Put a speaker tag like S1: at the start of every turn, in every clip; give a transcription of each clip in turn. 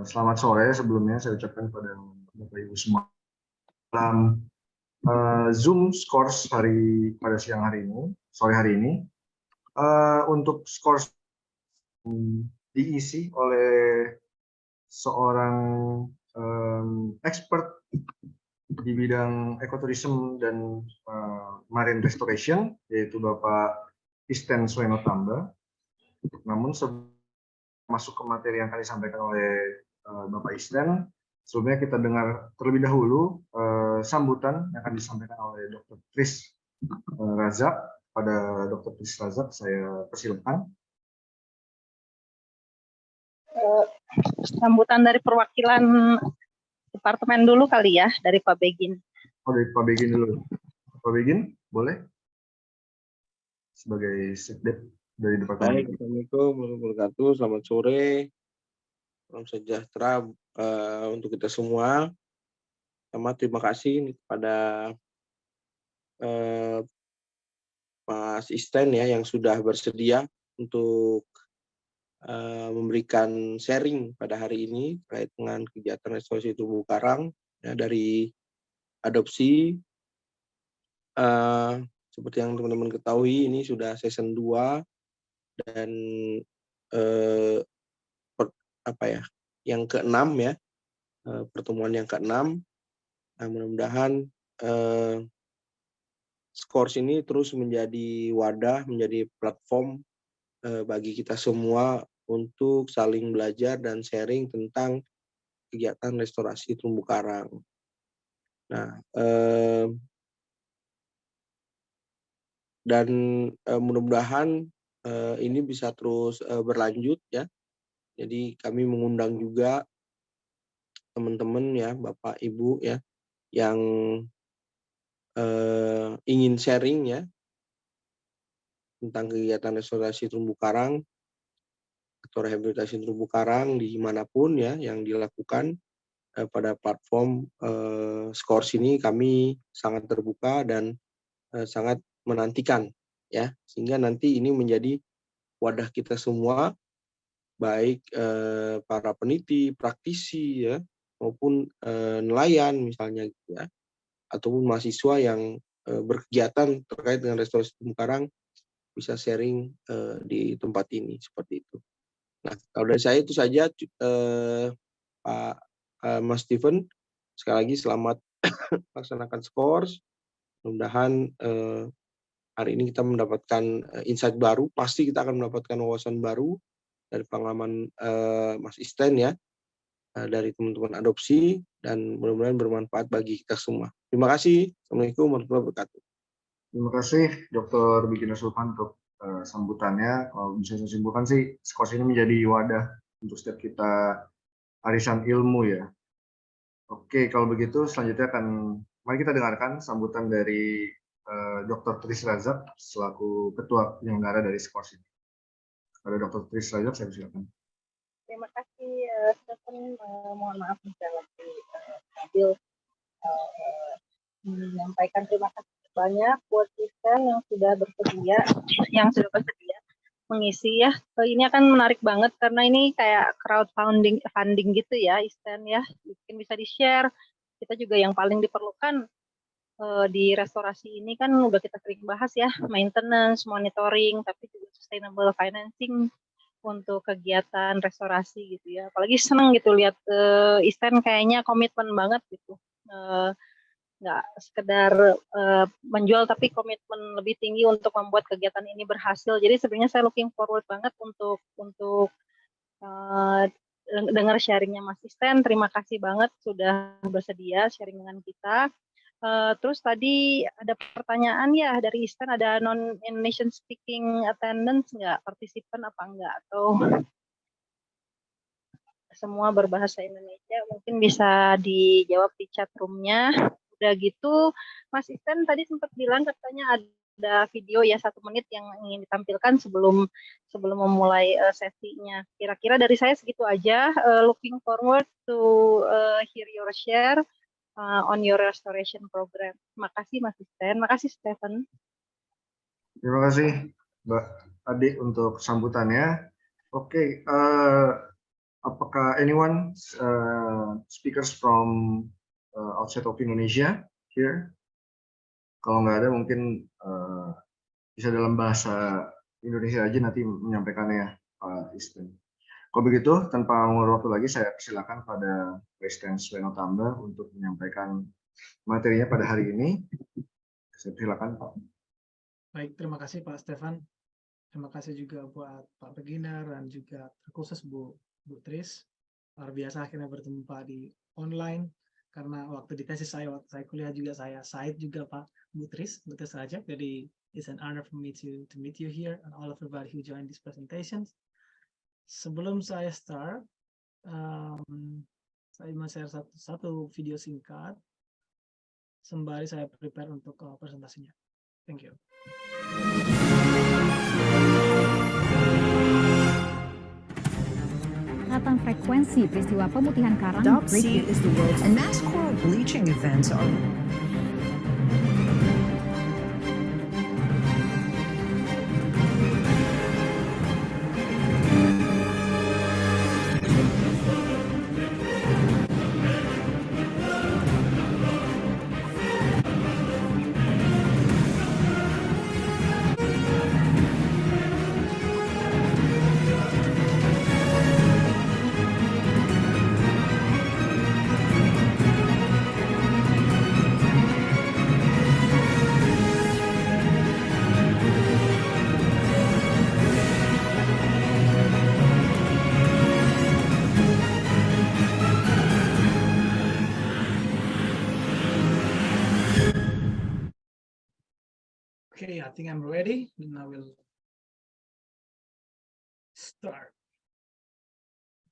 S1: Selamat sore sebelumnya saya ucapkan kepada Bapak Ibu semua dalam Zoom Scores pada siang hari ini, sore hari ini. Untuk Scores diisi oleh seorang expert di bidang ekoturism dan marine restoration, yaitu Bapak Isten Sweno-Tamba. Namun sebelum masuk ke materi yang akan disampaikan oleh Bapak Isten, sebelumnya kita dengar terlebih dahulu sambutan yang akan disampaikan oleh Dr. Tris Razak. Pada Dr. Tris Razak, saya persilakan.
S2: Sambutan dari perwakilan departemen dulu kali ya, dari Pak Begin.
S1: Oh, dari Pak Begin dulu. Pak Begin, boleh? Sebagai sekdep dari departemen.
S3: Baik, Assalamualaikum warahmatullahi wabarakatuh. Selamat sore. Salam sejahtera untuk kita semua. Terima kasih kepada Mas Isten ya yang sudah bersedia untuk memberikan sharing pada hari ini terkait dengan kegiatan restorasi terumbu karang ya, dari adopsi. Seperti yang teman-teman ketahui, ini sudah season 2 dan yang ke-6 ya, pertemuan yang ke-6. Nah, mudah-mudahan Scores ini terus menjadi wadah, menjadi platform bagi kita semua untuk saling belajar dan sharing tentang kegiatan restorasi terumbu karang. Nah, dan mudah-mudahan ini bisa terus berlanjut ya. Jadi kami mengundang juga teman-teman ya, Bapak Ibu ya, yang ingin sharing ya tentang kegiatan restorasi terumbu karang atau rehabilitasi terumbu karang dimanapun ya yang dilakukan pada platform Scores ini. Kami sangat terbuka dan sangat menantikan ya, sehingga nanti ini menjadi wadah kita semua, baik para peneliti, praktisi ya, maupun nelayan misalnya gitu ya, ataupun mahasiswa yang berkegiatan terkait dengan restorasi terumbu karang bisa sharing di tempat ini seperti itu. Nah, kalau dari saya itu saja, Pak Mas Steven. Sekali lagi selamat melaksanakan Scores. Mudah-mudahan hari ini kita mendapatkan insight baru. Pasti kita akan mendapatkan wawasan baru dari pengalaman Mas Isten ya, dari teman-teman adopsi, dan mudah-mudahan bermanfaat bagi kita semua. Terima kasih. Assalamualaikum warahmatullahi wabarakatuh.
S1: Terima kasih Dr. Begin Sultan untuk sambutannya. Kalau bisa saya simpulkan sih, Scores ini menjadi wadah untuk setiap kita arisan ilmu ya. Oke, kalau begitu selanjutnya mari kita dengarkan sambutan dari Dr. Tris Razak selaku Ketua Penyelenggara dari Scores ini. Pada Dr. Tris Razak, saya silakan.
S2: Terima kasih, Stephen. Mohon maaf bisa lagi ambil menyampaikan terima kasih banyak buat Kristen yang sudah bersedia mengisi ya. Ini akan menarik banget karena ini kayak crowdfunding gitu ya, Isten ya. Mungkin bisa di-share. Kita juga yang paling diperlukan di restorasi ini kan udah kita sering bahas ya, maintenance, monitoring, tapi juga sustainable financing untuk kegiatan restorasi gitu ya. Apalagi seneng gitu lihat Isten kayaknya komitmen banget gitu. Nggak sekedar menjual tapi komitmen lebih tinggi untuk membuat kegiatan ini berhasil. Jadi sebenarnya saya looking forward banget untuk dengar sharingnya Mas Isten. Terima kasih banget sudah bersedia sharing dengan kita. Terus tadi ada pertanyaan ya dari Isten, ada non-Indonesian speaking attendance nggak, partisipan apa enggak, atau semua berbahasa Indonesia? Mungkin bisa dijawab di chat room-nya. Udah gitu, Mas Isten tadi sempat bilang katanya ada video ya 1 menit yang ingin ditampilkan sebelum memulai sesinya. Kira-kira dari saya segitu aja. Looking forward to hear your share on your restoration program. Terima kasih Mas Isten. Terima kasih Stephen.
S1: Terima kasih Mbak Adik untuk sambutannya. Oke, apakah anyone speakers from outside of Indonesia here? Kalau nggak ada mungkin bisa dalam bahasa Indonesia aja nanti menyampaikannya Pak Isten. Kalau begitu, tanpa mengulur waktu lagi, saya persilakan pada Presiden Sweno Tamba untuk menyampaikan materinya pada hari ini. Saya persilakan, Pak.
S4: Baik, terima kasih Pak Stefan. Terima kasih juga buat Pak Beginner dan juga terkhusus Bu Tris. Luar biasa akhirnya bertemu Pak di online, karena waktu di tesis saya, waktu saya kuliah juga saya side juga Pak Bu Tris saja. Jadi it's an honor for me to meet you here and all of everybody who joined this presentation. Sebelum saya start, saya mau share satu video singkat sembari saya prepare untuk presentasinya. Thank you.
S5: Peningkatan frekuensi peristiwa pemutihan karang
S6: Dopsy is the world's and mass coral bleaching events are
S4: Okay, I think I'm ready, and I will start.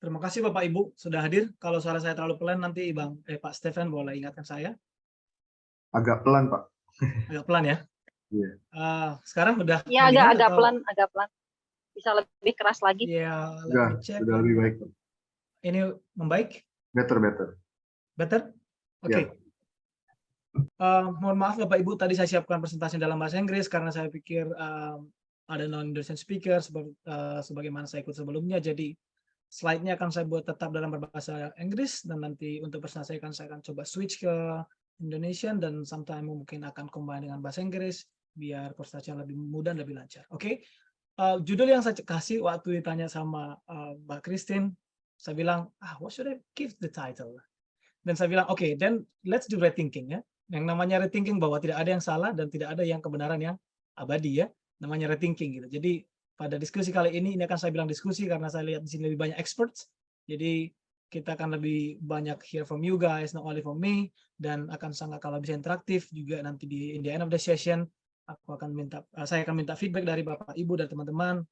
S4: Terima kasih Bapak Ibu sudah hadir. Kalau suara saya terlalu pelan nanti Pak Stefan boleh ingatkan saya.
S1: Agak pelan, Pak.
S4: Agak pelan ya?
S1: Iya.
S4: Sekarang udah?
S2: Ya, agak pelan, agak pelan. Bisa lebih keras lagi.
S4: Ya,
S1: Sudah lebih baik, Pak.
S4: Ini membaik?
S1: Better.
S4: Better? Oke. Okay. Mohon maaf Bapak Ibu, tadi saya siapkan presentasi dalam bahasa Inggris karena saya pikir ada non-Indonesian speaker sebagaimana saya ikut sebelumnya. Jadi slide-nya akan saya buat tetap dalam berbahasa Inggris, dan nanti untuk presentasi saya akan coba switch ke Indonesian, dan sometime mungkin akan combine dengan bahasa Inggris biar presentasinya lebih mudah dan lebih lancar. Oke. Judul yang saya kasih waktu ditanya sama Mbak Christine, saya bilang, what should I give the title? Dan saya bilang, okay, then let's do rethinking ya. Yang namanya rethinking bahwa tidak ada yang salah dan tidak ada yang kebenaran yang abadi ya. Namanya rethinking gitu. Jadi pada diskusi kali ini akan saya bilang diskusi karena saya lihat di sini lebih banyak experts. Jadi kita akan lebih banyak hear from you guys, not only from me, dan akan sangat kalau bisa interaktif juga nanti in the end of the session. Saya akan minta feedback dari Bapak Ibu dan teman-teman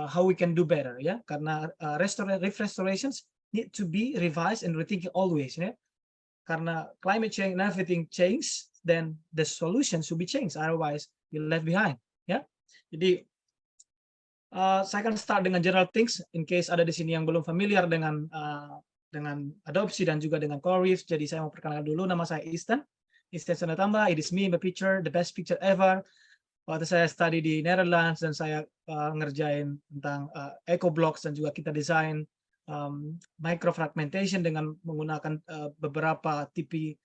S4: how we can do better ya. Karena restorations need to be revised and rethinking always ya. Karena climate change and everything change, then the solution should be changed. Otherwise, you're left behind. Ya, jadi saya akan start dengan general things in case ada di sini yang belum familiar dengan adopsi dan juga dengan coral reefs. Jadi saya mau perkenalkan dulu, nama saya Isten Sweno Tamba. It is me in the picture, the best picture ever. Waktu saya study di Netherlands dan saya ngerjain tentang eco blocks dan juga kita desain microfragmentation dengan menggunakan beberapa tipe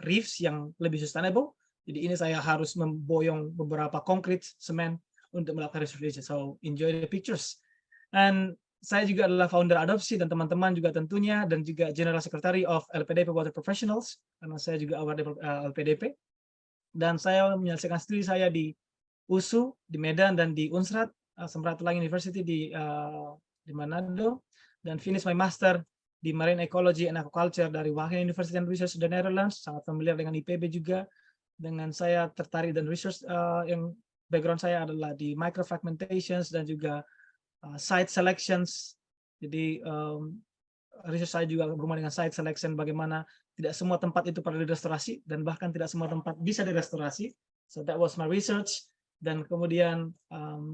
S4: reefs yang lebih sustainable. Jadi ini saya harus memboyong beberapa konkret semen untuk melakukan restoration. So enjoy the pictures. And saya juga adalah founder adopsi dan teman-teman juga tentunya, dan juga General Secretary of LPDP Water Professionals karena saya juga award LPDP. Dan saya menyelesaikan studi saya di USU di Medan dan di Unsrat Samratulangi University di Manado, dan finish my master di Marine Ecology and Aquaculture dari Wageningen University and Research the Netherlands. Sangat familiar dengan IPB juga. Dengan saya tertarik dan research yang background saya adalah di microfragmentations dan juga site selections. Jadi research saya juga berhubungan dengan site selection, bagaimana tidak semua tempat itu perlu direstorasi dan bahkan tidak semua tempat bisa direstorasi. So that was my research. Dan kemudian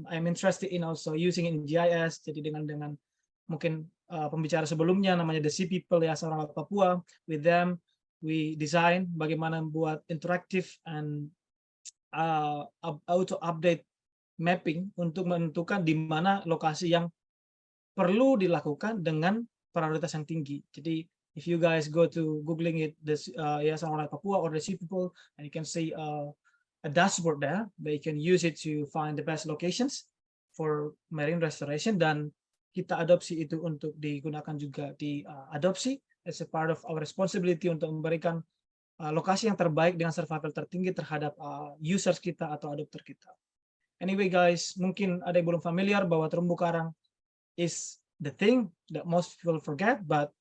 S4: I'm interested in also using it in GIS. Jadi dengan mungkin pembicara sebelumnya namanya The Sea People ya, seorang Papua. With them we design bagaimana membuat interactive and auto update mapping untuk menentukan di mana lokasi yang perlu dilakukan dengan prioritas yang tinggi. Jadi if you guys go to googling it, this Yayasan Orang Papua or the Sea People, and you can see a dashboard there, that you can use it to find the best locations for marine restoration, dan kita adopsi itu untuk digunakan juga di adopsi as a part of our responsibility untuk memberikan lokasi yang terbaik dengan survival tertinggi terhadap users kita atau adopter kita. Anyway guys, mungkin ada yang belum familiar bahwa terumbu karang is the thing that most people forget, but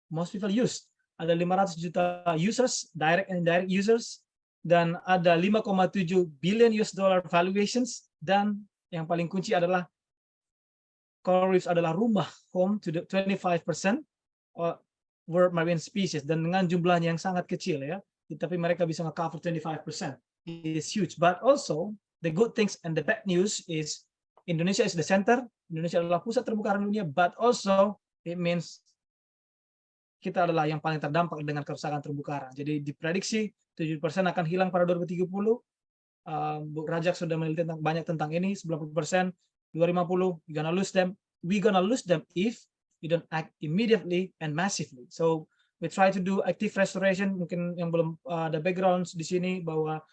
S4: most people use. Ada 500 juta users, direct and indirect users, dan ada 5,7 billion US dollar valuations, dan yang paling kunci adalah coral reefs adalah rumah, home to the 25% world marine species, dan dengan jumlahnya yang sangat kecil ya, tapi mereka bisa nge-cover 25%. It's huge, but also the good things and the bad news is Indonesia is the center, Indonesia adalah pusat terumbu karang dunia, but also it means kita adalah yang paling terdampak dengan kerusakan terumbu karang. Jadi diprediksi 7% akan hilang pada 2030. Bu Rajak sudah meneliti banyak tentang ini, 90%, 2050, we're gonna lose them. We're gonna lose them if we don't act immediately and massively. So we try to do active restoration. Mungkin yang belum ada background di sini bahwa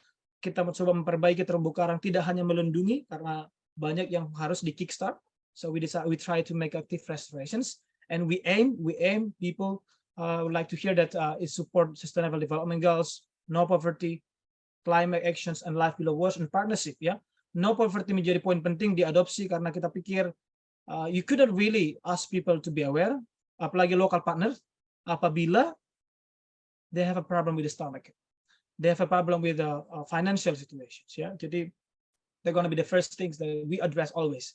S4: kita mencoba memperbaiki terumbu karang tidak hanya melindungi karena banyak yang harus di kickstart. So we try to make active restorations, and we aim people would like to hear that it support sustainable development goals, no poverty, climate actions, and life below water and partnership. Ya, no poverty menjadi poin penting diadopsi karena kita pikir you couldn't really ask people to be aware, apalagi local partners, apabila they have a problem with the stock market, they have a problem with the financial situations. Ya, jadi they're gonna be the first things that we address always.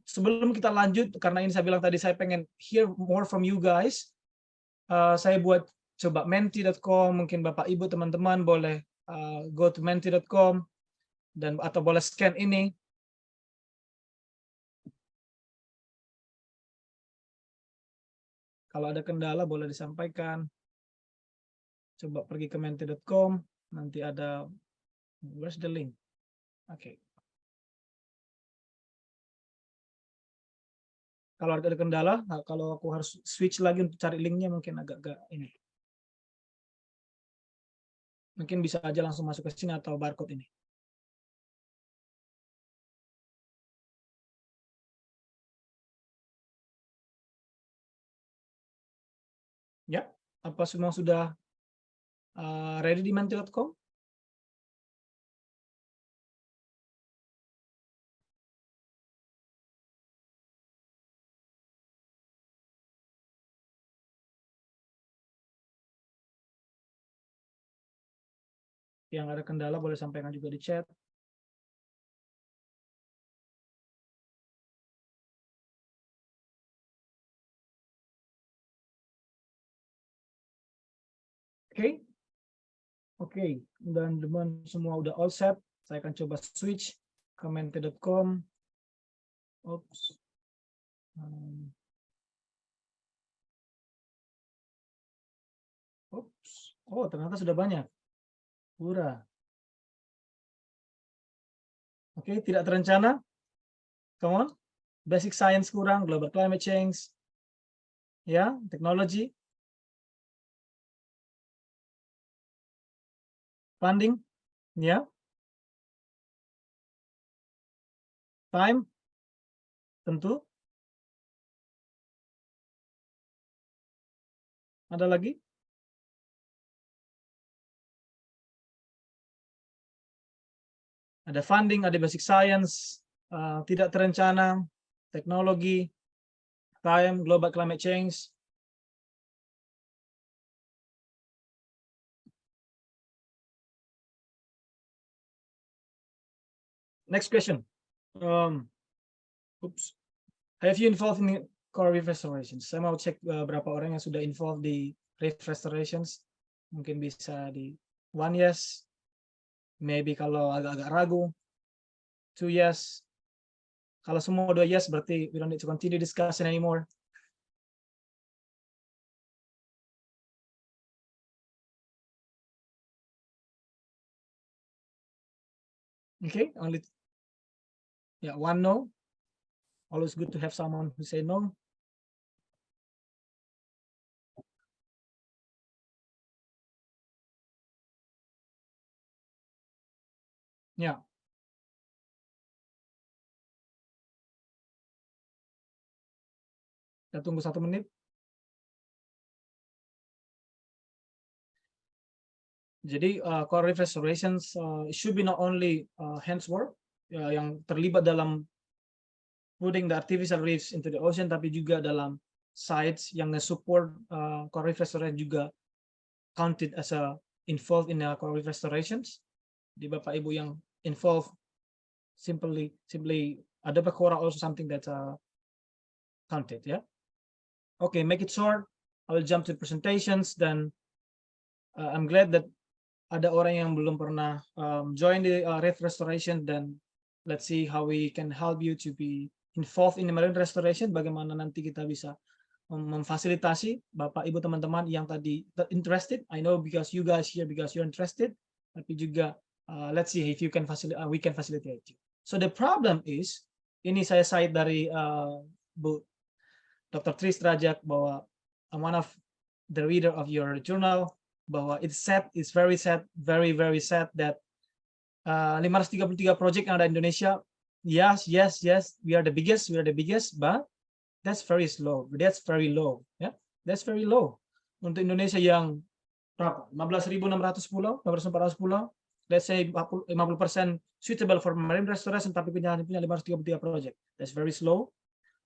S4: Sebelum kita lanjut, karena ini saya bilang tadi saya pengen hear more from you guys, saya buat coba menti.com, mungkin Bapak Ibu teman-teman boleh go to menti.com dan atau boleh scan ini. Kalau ada kendala boleh disampaikan. Coba pergi ke menti.com, nanti ada, where's the link? Oke. Kalau ada kendala, kalau aku harus switch lagi untuk cari linknya mungkin agak ini. Mungkin bisa aja langsung masuk ke sini atau barcode ini. Ya, apa semua sudah ready di menti.com? Yang ada kendala boleh sampaikan juga di chat. Oke, dan teman semua udah all set. Saya akan coba switch ke menti.com. Oops. Oops. Oh, ternyata sudah banyak. Pura. Oke, tidak terencana. Come on. Basic science kurang, global climate change. Ya, teknologi. Funding. Ya. Time. Tentu. Ada lagi? Ada funding, ada basic science, tidak terencana, teknologi, time, global climate change. Next question. Oops. Have you involved in coral reef restorations? Saya mau cek berapa orang yang sudah involved di reef restorations. Mungkin bisa di 1 yes. Maybe kalau agak-agak ragu, 2 yes. Kalau semua 2 yes, berarti we don't need to continue discussion anymore. Okay, only 1 no. Always good to have someone who say no. Ya. Kita tunggu 1 menit. Jadi coral reef restorations should be not only hands work yang terlibat dalam putting the artificial reefs into the ocean, tapi juga dalam sites yang support coral reef restoration juga counted as a involved in coral reef restorations. Di Bapak Ibu yang involved simply adopt a coral also something that's counted, ya. Okay, make it short. I will jump to presentations. Dan I'm glad that ada orang yang belum pernah join the reef restoration, dan let's see how we can help you to be involved in the marine restoration. Bagaimana nanti kita bisa memfasilitasi Bapak Ibu teman-teman yang tadi interested. I know because you guys here because you're interested, tapi juga let's see if you can we can facilitate you. So the problem is, ini saya cite dari Bu Dr. Tris Rajak, bahwa I'm one of the reader of your journal, bahwa it's sad, it's very sad, very sad that 533 project yang ada di Indonesia, yes, we are the biggest, but that's very slow, that's very low, ya, that's very low. Untuk Indonesia yang berapa? 15.600 pulau, 15.400 pulau, let's say 50% suitable for marine restoration, tapi punya 533 project, that's very slow.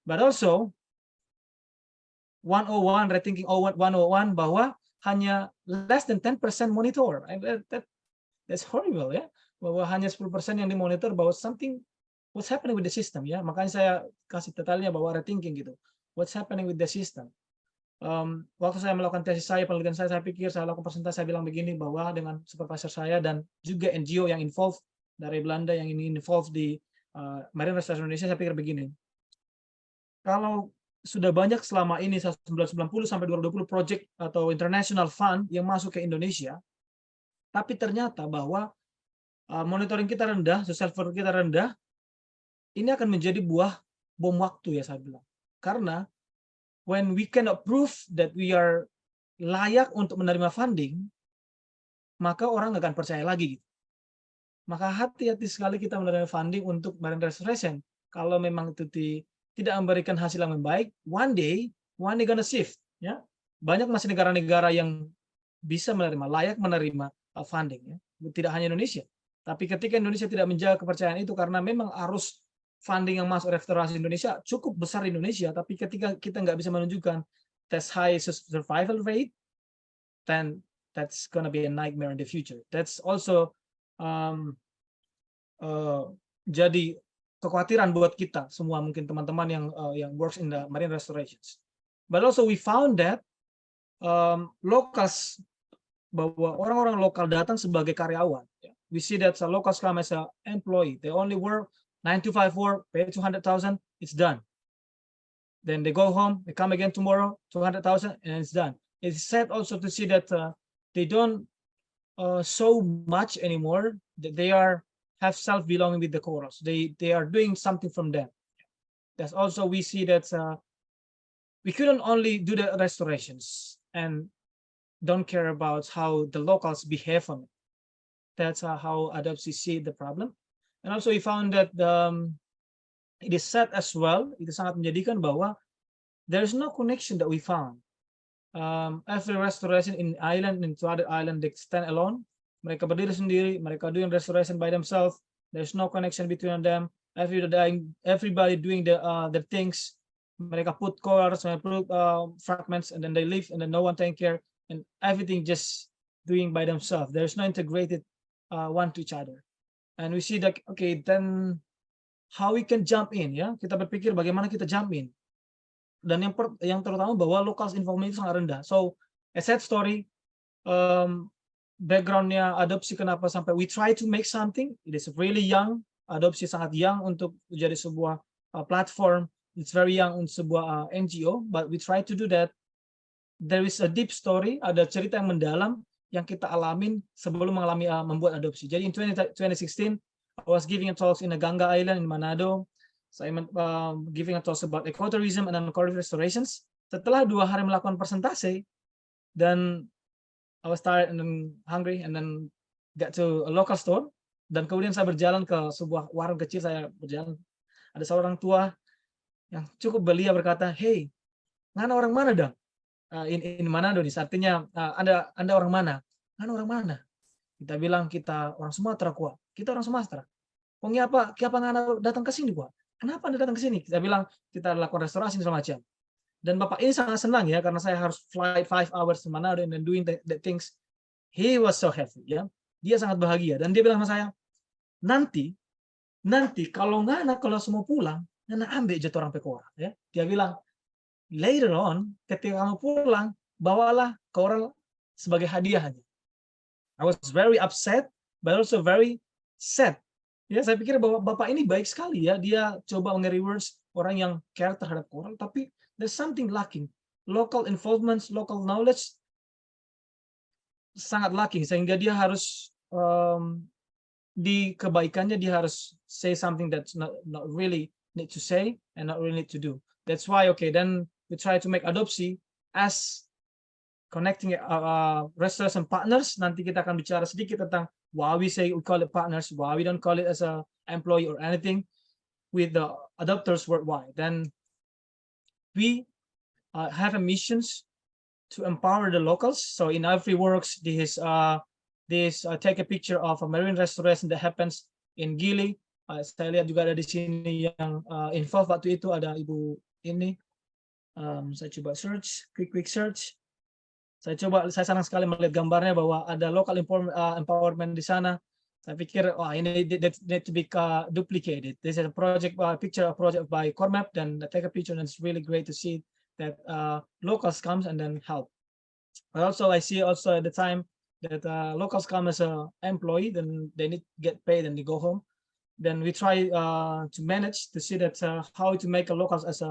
S4: But also 101 rethinking 101 bahwa hanya less than 10% monitor. That's horrible, ya. Bahwa hanya 10% yang dimonitor bahwa what's happening with the system, ya. Makanya saya kasih detailnya bahwa rethinking gitu. What's happening with the system. Waktu saya melakukan tesis saya, penelitian saya pikir saya lakukan presentasi, saya bilang begini, bahwa dengan supervisor saya dan juga NGO yang involved dari Belanda yang ini involved di Marine Restoration Indonesia, saya pikir begini. Kalau sudah banyak selama ini 1990 sampai 2020 project atau international fund yang masuk ke Indonesia, tapi ternyata bahwa monitoring kita rendah, social effort kita rendah, ini akan menjadi buah bom waktu, ya saya bilang. Karena when we cannot prove that we are layak untuk menerima funding, maka orang nggak akan percaya lagi. Maka hati-hati sekali kita menerima funding untuk marine restoration. Kalau memang itu tidak memberikan hasil yang baik, one day gonna shift, ya. Banyak masih negara-negara yang bisa menerima, layak menerima funding, ya. Tidak hanya Indonesia. Tapi ketika Indonesia tidak menjaga kepercayaan itu, karena memang arus funding yang masuk restorasi Indonesia cukup besar di Indonesia, tapi ketika kita nggak bisa menunjukkan that's high survival rate, then that's gonna be a nightmare in the future. That's also jadi kekhawatiran buat kita semua, mungkin teman-teman yang works in the marine restorations. But also we found that locals, bahwa orang-orang lokal datang sebagai karyawan. We see that locals come as an employee. They only work 9 to 5 work, pay 200,000, it's done. Then they go home, they come again tomorrow, 200,000, and it's done. It's sad also to see that they don't so much anymore. That they have self-belonging with the corals. They are doing something from them. That's also we see that we couldn't only do the restorations and don't care about how the locals behave on it. That's how Adopsi see the problem. And also we found that it is sad as well. Itu sangat menyedihkan bahwa there is no connection that we found. Every restoration in island, into other island, they stand alone. Mereka berdiri sendiri, mereka doing restoration by themselves. There's no connection between them. Everybody doing the things. Mereka put corals, mereka put fragments, and then they leave, and then no one take care, and everything just doing by themselves. There's no integrated one to each other. And we see that, okay, then how we can jump in, ya? Kita berpikir bagaimana kita jump in. Dan yang terutama bahwa local involvement itu sangat rendah. So a sad story. Backgroundnya Adopsi kenapa sampai we try to make something. It is really young. Adopsi sangat young untuk menjadi sebuah platform. It's very young untuk sebuah NGO, but we try to do that. There is a deep story. Ada cerita yang mendalam yang kita alamin sebelum membuat Adopsi. Jadi in 2016, I was giving a talks in the Ganga Island in Manado. So I'm giving a talks about ecotourism and coral restorations. Setelah 2 hari melakukan presentasi, dan I was tired and then hungry, and then got to a local store. Dan kemudian saya berjalan ke sebuah warung kecil, saya berjalan. Ada seorang tua yang cukup belia berkata, "Hey, ngana orang mana dong? In Manado, artinya Anda orang mana? Ngana orang mana?" Kita bilang kita orang Sumatera, kuah. Kita orang Sumatera. Pokoknya apa ngana datang ke sini, kuah? Kenapa Anda datang ke sini? Kita bilang kita lakukan restorasi segala macam. Dan bapak ini sangat senang ya, karena saya harus fly 5 hours to Manado and then doing the things. He was so happy ya. Dia sangat bahagia dan dia bilang sama saya, nanti kalau semua pulang, ngana ambil jatuh orang pekora ya. Dia bilang, later on ketika kamu pulang, bawalah koral sebagai hadiah aja. I was very upset but also very sad. Ya, saya pikir bahwa bapak ini baik sekali ya, dia coba nge-rewards orang yang care terhadap koral, tapi there's something lacking. Local involvement, local knowledge sangat lacking, sehingga dia harus di kebaikannya dia harus say something that's not really need to say and not really need to do. That's why then we try to make Adopsi as connecting restoration partners. Nanti kita akan bicara sedikit tentang why we say we call it partners, why we don't call it as a employee or anything with the adopters worldwide. Then we have a missions to empower the locals. So in every works, this take a picture of a marine restoration that happens in Gili. Saya lihat juga ada di sini yang involved waktu itu, ada ibu ini. Saya coba search, quick search. Saya senang sekali melihat gambarnya bahwa ada local empowerment di sana. Saya pikir ini need to be duplicated. This is a project by Cormap, dan take a picture, and it's really great to see that locals comes and then help. But also I see also at the time that locals come as an employee, then they need to get paid and they go home. Then we try to manage to see that how to make a locals as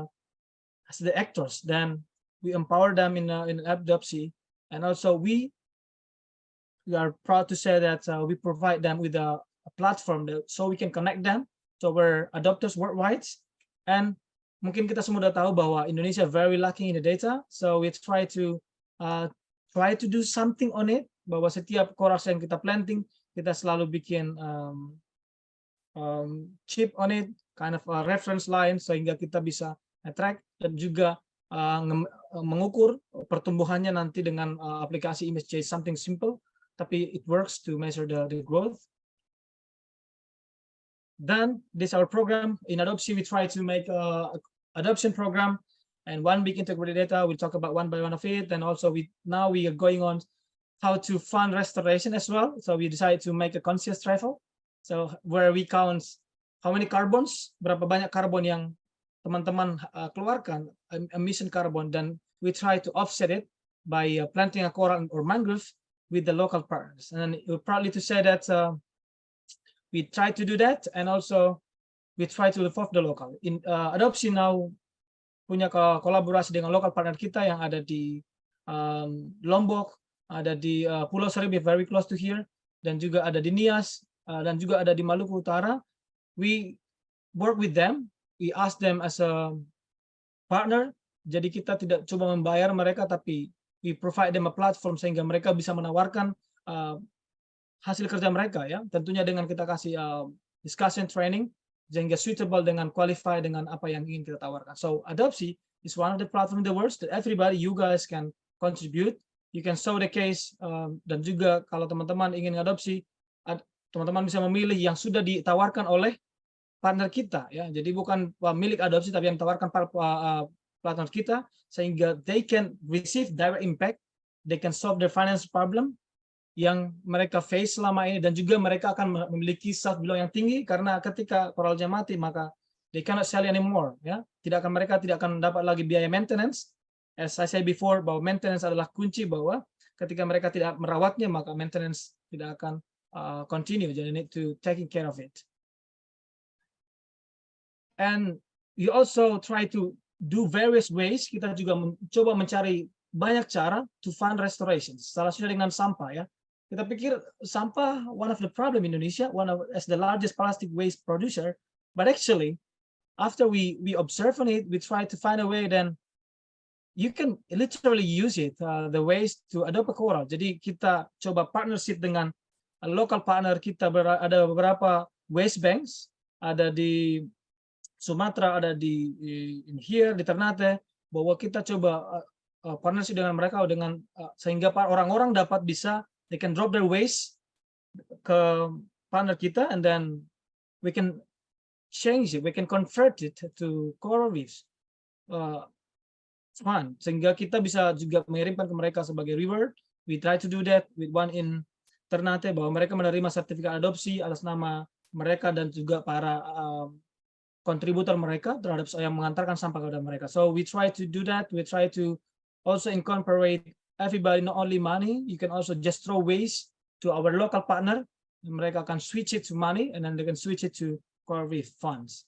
S4: the actors. Then we empower them in Adopsi, and also we are proud to say that we provide them with a platform so we can connect them to our adopters worldwide. And mungkin kita semua udah tahu bahwa Indonesia very lacking in the data, so we try to do something on it, bahwa setiap coras yang kita planting, kita selalu bikin chip on it, kind of a reference line, sehingga kita bisa attract dan juga mengukur pertumbuhannya nanti dengan aplikasi ImageJ, something simple, tapi it works to measure the growth. Then this our program in Adopsi. We try to make a adoption program, and one big integrated data. We'll talk about one by one of it. And also we are going on how to fund restoration as well. So we decided to make a conscious travel. So where we count how many carbons, berapa banyak karbon yang teman-teman keluarkan, emission carbon, dan we try to offset it by planting a coral or mangrove with the local partners. And we're proudly to say that we try to do that, and also we try to involve the local. In Adopsi now punya kolaborasi dengan local partner kita yang ada di Lombok, ada di Pulau Seribu, very close to here, dan juga ada di Nias, dan juga ada di Maluku Utara. We work with them. We ask them as a partner. Jadi kita tidak coba membayar mereka, tapi we provide them a platform sehingga mereka bisa menawarkan hasil kerja mereka ya. Tentunya dengan kita kasih discussion training sehingga suitable dengan qualify dengan apa yang ingin kita tawarkan. So Adopsi is one of the platform in the world that everybody, you guys can contribute. You can show the case, dan juga kalau teman-teman ingin adopsi, teman-teman bisa memilih yang sudah ditawarkan oleh partner kita ya. Jadi bukan milik adopsi, tapi yang ditawarkan partner kita, sehingga they can receive direct impact, they can solve their finance problem yang mereka face selama ini, dan juga mereka akan memiliki self belong yang tinggi, karena ketika koralnya mati maka they cannot sell anymore ya. Mereka tidak akan dapat lagi biaya maintenance. As I said before, bahwa maintenance adalah kunci, bahwa ketika mereka tidak merawatnya maka maintenance tidak akan continue. Jadi need to taking care of it. And you also try to do various ways. Kita juga mencoba mencari banyak cara to fund restoration. Salah satunya dengan sampah ya. Kita pikir sampah one of the problem in Indonesia, as the largest plastic waste producer, but actually after we observe on it, we try to find a way then you can literally use it, the waste to adopt a coral. Jadi kita coba partnership dengan local partner kita ada beberapa waste banks, ada di Sumatera, ada di here di Ternate, bahwa kita coba partnership dengan mereka sehingga orang-orang dapat bisa they can drop their waste ke partner kita, and then we can change it, we can convert it to coral reefs fund, sehingga kita bisa juga mengirimkan ke mereka sebagai reward. We try to do that with one in Ternate, bahwa mereka menerima sertifikat adopsi atas nama mereka dan juga para kontributor mereka terhadap yang mengantarkan sampah kepada mereka. So we try to do that. We try to also incorporate everybody, not only money. You can also just throw waste to our local partner. And mereka akan switch it to money, and then they can switch it to coral reef funds.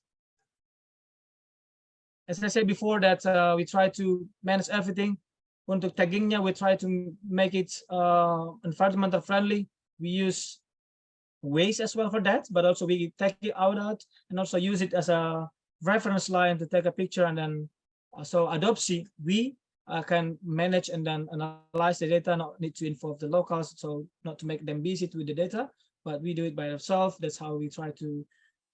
S4: As I said before, that we try to manage everything. Untuk taggingnya, we try to make it environmental friendly. We use waste as well for that, but also we take it out and also use it as a reference line to take a picture, and then so adopsi we can manage and then analyze the data, not need to involve the locals, so not to make them busy with the data, but we do it by ourselves. That's how we try to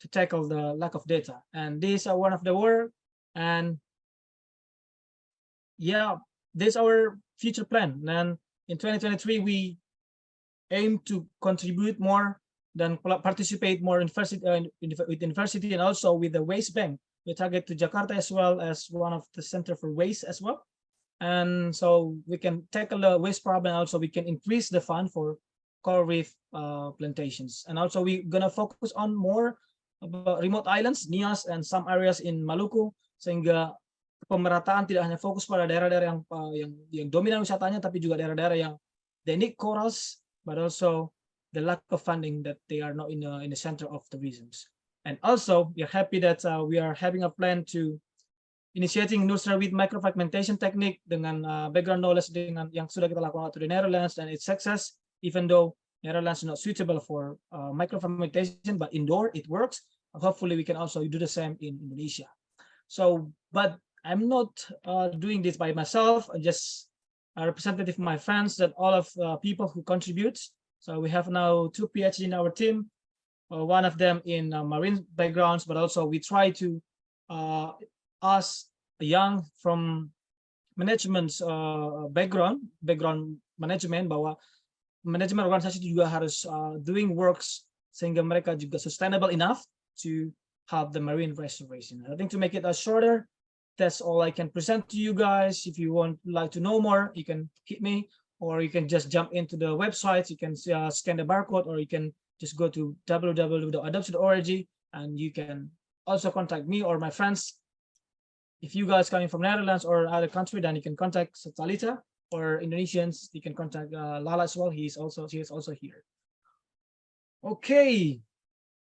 S4: tackle the lack of data. And these are one of the work, and yeah, this is our future plan. And in 2023 we aim to contribute more than participate more with university and also with the waste bank. We target to Jakarta as well as one of the center for waste as well. And so we can tackle the waste problem. Also, we can increase the fund for coral reef plantations. And also we're gonna focus on more about remote islands, Nias, and some areas in Maluku, sehingga pemerataan tidak hanya fokus pada daerah-daerah yang dominan wisatanya, tapi juga daerah-daerah yang they need corals, but also the lack of funding that they are not in the center of the regions. And also, we are happy that we are having a plan to initiating nursery with microfragmentation technique dengan background knowledge dengan yang sudah kita lakukan waktu di Netherlands, and its success, even though Netherlands is not suitable for microfragmentation, but indoor it works. Hopefully, we can also do the same in Indonesia. So, but I'm not doing this by myself. I'm just a representative of my friends, that all of people who contribute. So we have now 2 PhD in our team, one of them in marine backgrounds, but also we try to ask young from management background management, bahwa manajemen organisasi juga harus doing works sehingga mereka juga sustainable enough to have the marine restoration. I think to make it shorter, that's all I can present to you guys. If you like to know more, you can hit me, or you can just jump into the website. You can scan the barcode, or you can just go to www.adopsi.org, and you can also contact me or my friends. If you guys coming from Netherlands or other country, then you can contact Talita, or Indonesians, you can contact Lala as well. She is also here. Okay,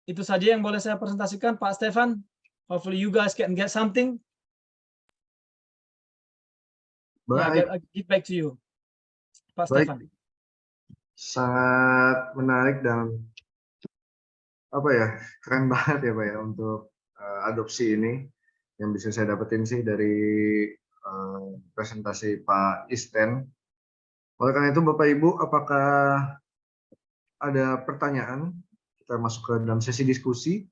S4: itu saja yang boleh saya presentasikan, Pak Stefan. Hopefully you guys can get something.
S1: Baik.
S4: Yeah, I give back to you, Pak
S1: Baik.
S4: Stefan.
S1: Sangat menarik dan keren banget ya Pak ya untuk adopsi ini yang bisa saya dapetin sih dari presentasi Pak Isten. Oleh karena itu Bapak Ibu, apakah ada pertanyaan? Kita masuk ke dalam sesi diskusi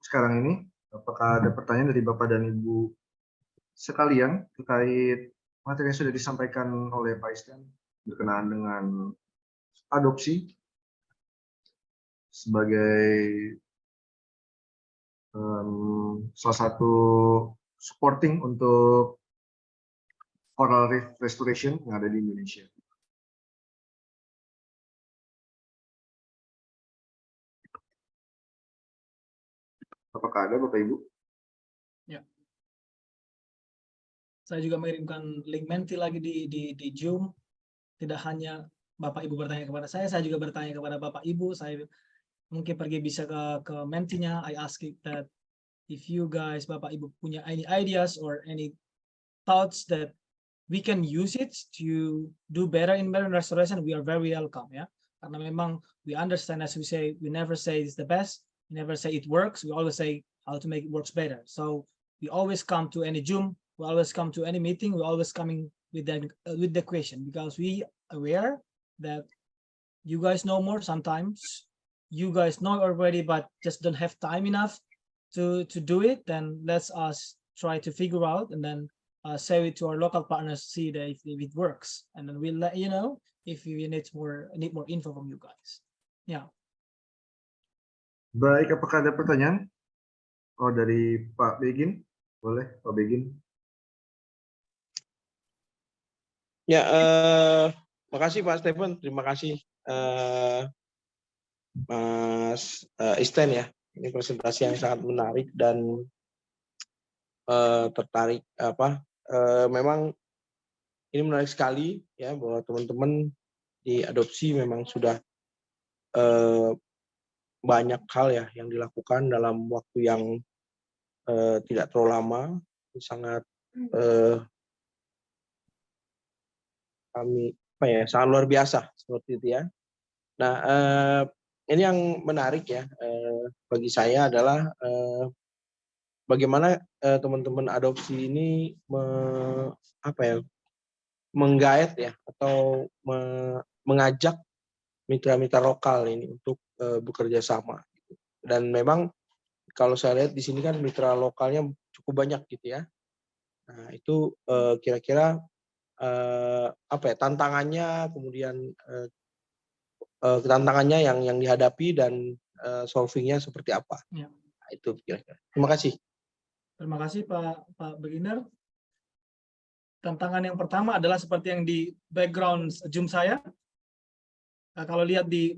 S1: sekarang ini. Apakah ada pertanyaan dari Bapak dan Ibu sekalian terkait materi yang sudah disampaikan oleh Pak Isten berkenaan dengan adopsi sebagai salah satu supporting untuk coral reef restoration yang ada di Indonesia. Apakah ada Bapak Ibu?
S4: Ya. Saya juga mengirimkan link Menti lagi di Zoom. Tidak hanya Bapak Ibu bertanya kepada saya juga bertanya kepada Bapak Ibu. Saya mungkin pergi bisa ke Mentinya. I ask it that if you guys, Bapak Ibu punya any ideas or any thoughts that we can use it to do better in marine restoration, we are very welcome, ya. Karena memang we understand, as we say, we never say it's the best, we never say it works, we always say how to make it works better. So we always come to any Zoom, we always come to any meeting, we always coming with the question, because we aware that you guys know more. Sometimes you guys know already, but just don't have time enough to do it. Then let's us try to figure out and then say it to our local partners, see that if it works, and then we'll let you know if we need more info from you guys. Yeah.
S1: Baik, apakah ada pertanyaan? Oh, dari Pak Begin, boleh Pak Begin.
S3: Ya, makasih Pak Stephen, terima kasih Mas Isten ya. Ini presentasi yang sangat menarik dan tertarik memang ini menarik sekali ya bahwa teman-teman di adopsi memang sudah banyak hal ya yang dilakukan dalam waktu yang tidak terlalu lama. Sangat sangat luar biasa seperti itu ya. Nah, ini yang menarik ya bagi saya adalah bagaimana teman-teman adopsi ini menggait ya atau mengajak mitra-mitra lokal ini untuk bekerja sama. Dan memang kalau saya lihat di sini kan mitra lokalnya cukup banyak gitu ya. Nah, itu kira-kira tantangannya, kemudian tantangannya yang dihadapi dan solvingnya seperti apa?
S4: Ya.
S3: Nah, itu kira-kira. Terima kasih.
S4: Terima kasih Pak Beginner. Tantangan yang pertama adalah seperti yang di background Zoom saya. Kalau lihat di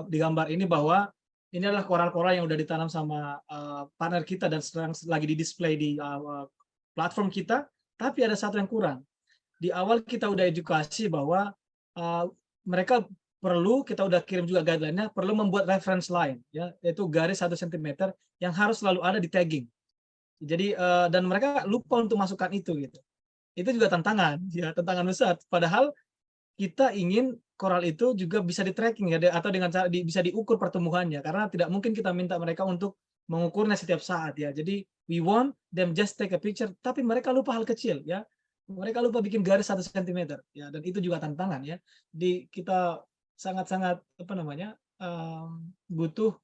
S4: gambar ini bahwa ini adalah koral-koral yang sudah ditanam sama partner kita dan sedang lagi di display di platform kita. Tapi ada satu yang kurang. Di awal kita udah edukasi bahwa mereka perlu, kita udah kirim juga guideline-nya, perlu membuat reference line, ya, yaitu garis 1 cm yang harus selalu ada di tagging. Jadi dan mereka lupa untuk masukkan itu gitu. Itu juga tantangan, ya, tantangan besar. Padahal kita ingin koral itu juga bisa di tracking ya, atau dengan cara bisa diukur pertumbuhannya, karena tidak mungkin kita minta mereka untuk mengukurnya setiap saat ya. Jadi we want them just take a picture, tapi mereka lupa hal kecil ya. Mereka lupa bikin garis 1 cm ya, dan itu juga tantangan ya. Kita sangat-sangat butuh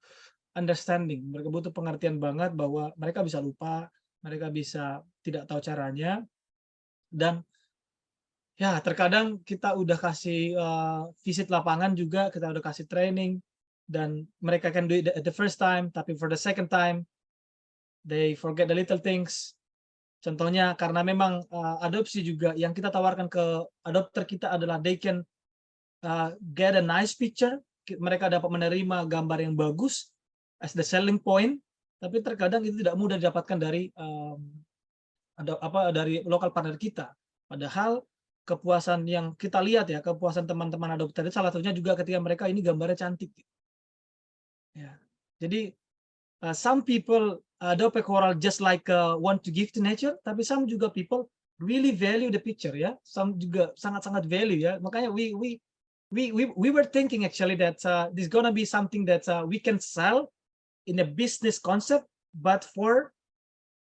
S4: understanding, mereka butuh pengertian banget bahwa mereka bisa lupa, mereka bisa tidak tahu caranya, dan ya terkadang kita udah kasih visit lapangan juga, kita udah kasih training, dan mereka can do it at the first time, tapi for the second time they forget the little things. Contohnya karena memang adopsi juga yang kita tawarkan ke adopter kita adalah they can get a nice picture, mereka dapat menerima gambar yang bagus as the selling point, tapi terkadang itu tidak mudah didapatkan dari dari lokal partner kita. Padahal kepuasan yang kita lihat ya, kepuasan teman-teman adopter itu salah satunya juga ketika mereka ini gambarnya cantik. Ya. Jadi some people adopt a coral just like want to give to nature, tapi some juga people really value the picture ya. Some juga sangat-sangat value ya. Makanya we were thinking actually that this gonna be something that we can sell in a business concept, but for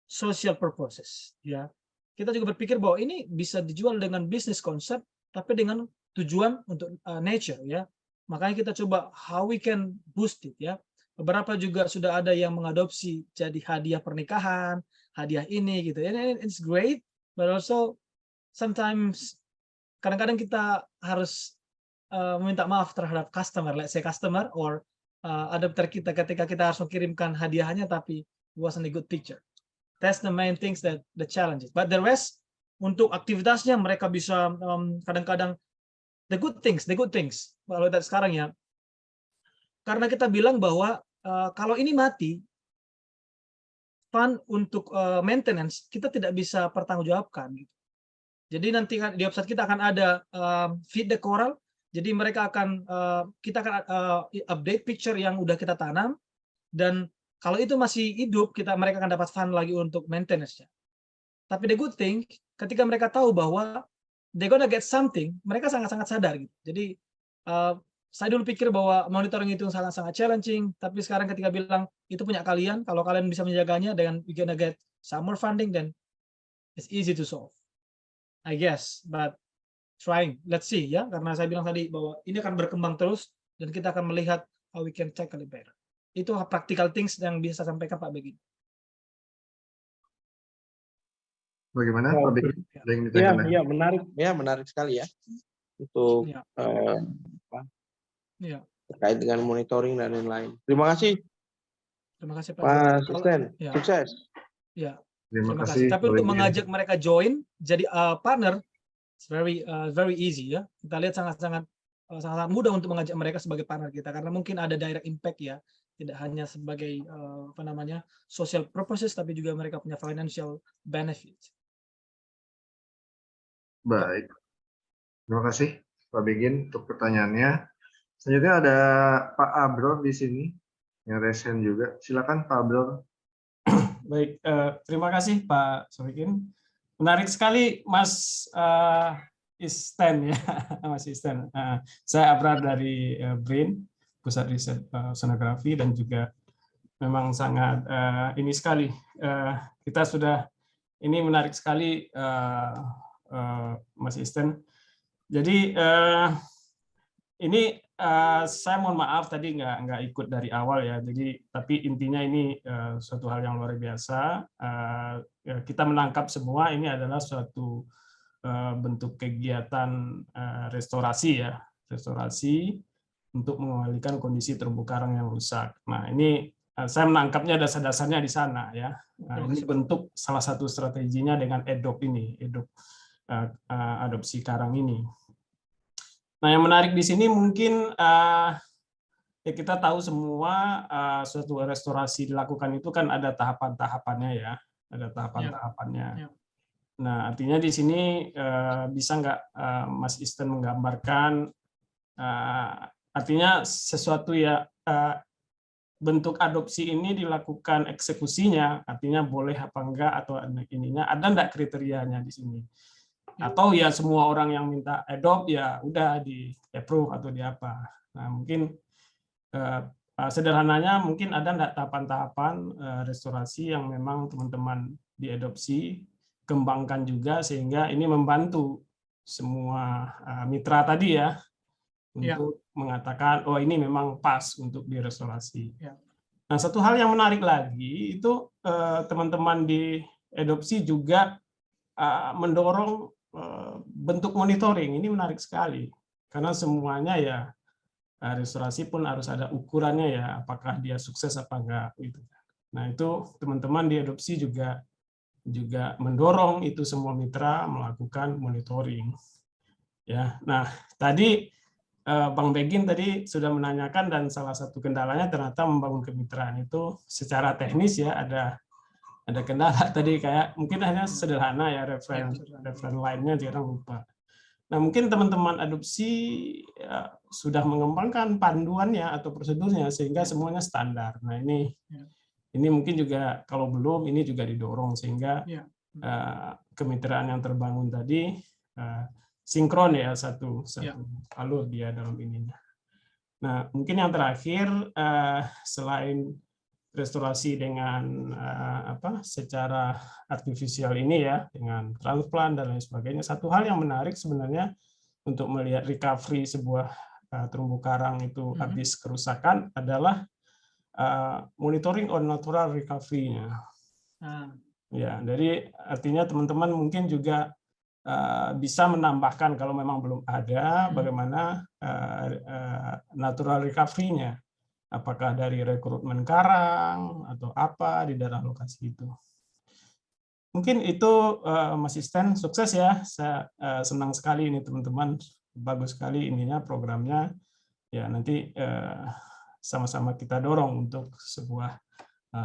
S4: social purposes ya. Kita juga berpikir bahwa ini bisa dijual dengan business concept, tapi dengan tujuan untuk nature ya. Makanya kita coba how we can boost it ya. Beberapa juga sudah ada yang mengadopsi jadi hadiah pernikahan, hadiah ini gitu. And it's great, but also sometimes kadang-kadang kita harus meminta maaf terhadap customer, let's say customer or adopter kita ketika kita harus mengirimkan hadiahnya tapi it wasn't a good picture. That's the main things that the challenges. But the rest untuk aktivitasnya mereka bisa kadang-kadang the good things. Kalau kita sekarang ya, karena kita bilang bahwa kalau ini mati, fund untuk maintenance kita tidak bisa pertanggungjawabkan. Gitu. Jadi nanti di website kita akan ada feed the coral. Jadi mereka akan kita akan update picture yang udah kita tanam, dan kalau itu masih hidup mereka akan dapat fund lagi untuk maintenance-nya. Tapi the good thing ketika mereka tahu bahwa they gonna get something, mereka sangat-sangat sadar gitu. Jadi saya dulu pikir bahwa monitoring itu sangat-sangat challenging, tapi sekarang ketika bilang itu punya kalian, kalau kalian bisa menjaganya dengan you gonna get some more funding, then it's easy to solve, I guess. But trying, let's see ya, karena saya bilang tadi bahwa ini akan berkembang terus, dan kita akan melihat how we can tackle it better. Itu practical things yang bisa saya sampaikan Pak Begi.
S1: Bagaimana Pak Begi? Ada yang
S3: Ya,
S1: ditanyakan lagi?
S3: ya menarik, ya menarik sekali ya untuk
S4: Ya. Ya.
S3: terkait dengan monitoring dan lain-lain. Terima kasih,
S4: Terima kasih Pak.
S3: Pak
S4: Kalau-
S3: Asisten.
S4: ya.
S3: Sukses.
S4: Ya.
S1: Terima
S4: Terima
S1: kasih.
S4: kasih. Tapi
S1: Pak
S4: untuk
S1: Begi.
S4: mengajak mereka join jadi partner, it's very easy ya. Kita lihat sangat mudah untuk mengajak mereka sebagai partner kita karena mungkin ada direct impact ya. Tidak hanya sebagai social purposes, tapi juga mereka punya financial benefit.
S1: Baik. Terima kasih Pak Begin untuk pertanyaannya. Selanjutnya ada Pak Abror di sini yang resen juga. Silakan Pak Abror.
S7: Baik, terima kasih Pak Sofikin. Menarik sekali Mas Isten ya, Mas Isten. Saya Abrar dari BRAIN, Pusat Riset Oceanografi, dan juga memang sangat ini sekali. Kita sudah ini menarik sekali Mas Isten. Jadi ini saya mohon maaf tadi nggak ikut dari awal ya. Jadi tapi intinya ini suatu hal yang luar biasa. Kita menangkap semua ini adalah suatu bentuk kegiatan restorasi ya, restorasi untuk mengembalikan kondisi terumbu karang yang rusak. Nah ini saya menangkapnya dasar-dasarnya di sana ya. Ini bentuk salah satu strateginya dengan EDOP ini, EDOP adopsi karang ini. Nah, yang menarik di sini mungkin ya kita tahu semua suatu restorasi dilakukan itu kan ada tahapan-tahapannya ya, ada tahapan-tahapannya. Ya. Nah, artinya di sini bisa nggak Mas Isten menggambarkan artinya sesuatu ya bentuk adopsi ini dilakukan eksekusinya, artinya boleh apa enggak atau ininya ada enggak kriterianya di sini? Atau ya semua orang yang minta adopt ya udah di approve atau di apa. Nah mungkin sederhananya mungkin ada enggak tahapan-tahapan restorasi yang memang teman-teman diadopsi kembangkan juga sehingga ini membantu semua mitra tadi ya untuk mengatakan oh ini memang pas untuk direstorasi. Nah satu hal yang menarik lagi itu teman-teman diadopsi juga mendorong bentuk monitoring. Ini menarik sekali karena semuanya ya restorasi pun harus ada ukurannya ya, apakah dia sukses apa enggak gitu. Nah itu teman-teman diadopsi juga mendorong itu semua mitra melakukan monitoring ya. Nah tadi Bang Begin tadi sudah menanyakan dan salah satu kendalanya ternyata membangun kemitraan itu secara teknis ya ada kendala tadi kayak mungkin hanya sederhana ya reference lainnya jarang lupa. Nah mungkin teman-teman adopsi ya, sudah mengembangkan panduannya atau prosedurnya sehingga semuanya standar. Nah ini mungkin juga kalau belum ini juga didorong sehingga kemitraan yang terbangun tadi sinkron ya satu alur dia dalam ininya. Nah mungkin yang terakhir selain restorasi dengan secara artifisial ini ya dengan transplant dan lain sebagainya. Satu hal yang menarik sebenarnya untuk melihat recovery sebuah terumbu karang itu habis kerusakan adalah monitoring on natural recovery-nya. Ya, jadi artinya teman-teman mungkin juga bisa menambahkan kalau memang belum ada bagaimana natural recovery-nya. Apakah dari rekrutmen karang atau apa di daerah lokasi itu. Mungkin itu Mas Isten, sukses ya. Saya senang sekali ini teman-teman, bagus sekali ininya programnya. Ya nanti sama-sama kita dorong untuk sebuah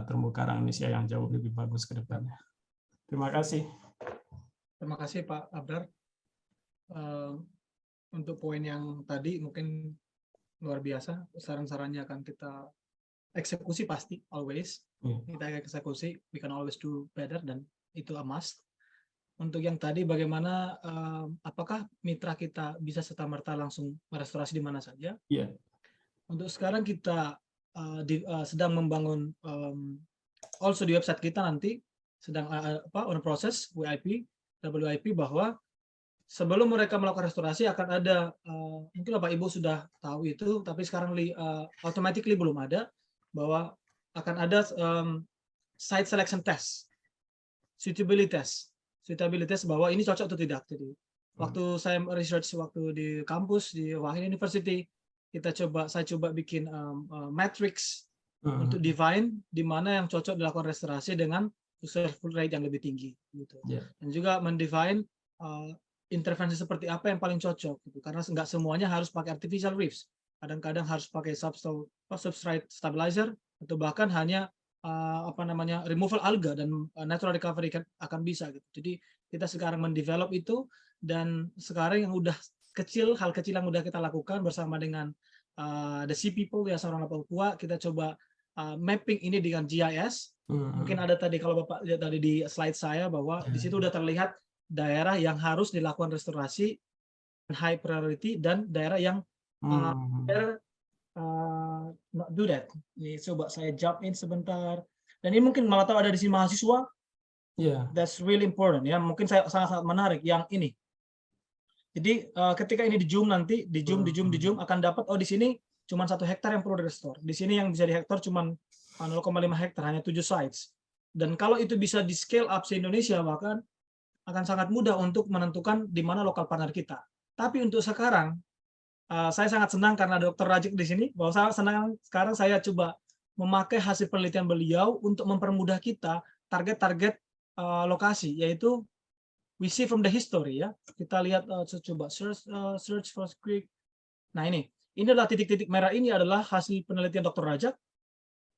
S7: terumbu karang Indonesia yang jauh lebih bagus ke depannya. Terima kasih.
S4: Terima kasih Pak Abrar. Untuk poin yang tadi mungkin luar biasa, saran-sarannya akan kita eksekusi pasti, always. Kita eksekusi, we can always do better, dan itu a must. Untuk yang tadi bagaimana, apakah mitra kita bisa serta-merta langsung merestorasi di mana saja? Untuk sekarang kita sedang membangun, also di website kita nanti, sedang on proses WIP, bahwa sebelum mereka melakukan restorasi akan ada mungkin Bapak Ibu sudah tahu itu, tapi sekarang automatically belum ada, bahwa akan ada site selection test, suitability test bahwa ini cocok atau tidak. Jadi waktu saya research waktu di kampus di Wahid University, saya coba bikin matrix untuk define di mana yang cocok dilakukan restorasi dengan successful rate yang lebih tinggi gitu. Dan juga mendefine intervensi seperti apa yang paling cocok gitu. Karena nggak semuanya harus pakai artificial reefs. Kadang-kadang harus pakai substrate stabilizer atau bahkan hanya removal alga dan natural recovery akan bisa gitu. Jadi kita sekarang mendevelop itu, dan sekarang yang udah hal kecil yang udah kita lakukan bersama dengan the Sea People ya, orang Papua, kita coba mapping ini dengan GIS. Mungkin ada tadi kalau Bapak lihat tadi di slide saya bahwa di situ udah terlihat daerah yang harus dilakukan restorasi high priority dan daerah yang not do that. Nih, coba saya jump in sebentar. Dan ini mungkin malah tahu ada di sini mahasiswa. That's really important ya. Mungkin saya sangat menarik yang ini. Jadi ketika ini di zoom nanti, di zoom akan dapat di sini cuma 1 hektar yang perlu direstore. Di sini yang bisa di hektar cuma 0,5 hektar, hanya 7 sites. Dan kalau itu bisa di scale up se-Indonesia, bahkan akan sangat mudah untuk menentukan di mana lokal partner kita. Tapi untuk sekarang, saya sangat senang karena Dr. Rajik di sini, bahwa saya senang sekarang saya coba memakai hasil penelitian beliau untuk mempermudah kita target-target lokasi, yaitu we see from the history ya. Kita lihat coba search for creek. Nah ini adalah titik-titik merah, ini adalah hasil penelitian Dr. Rajak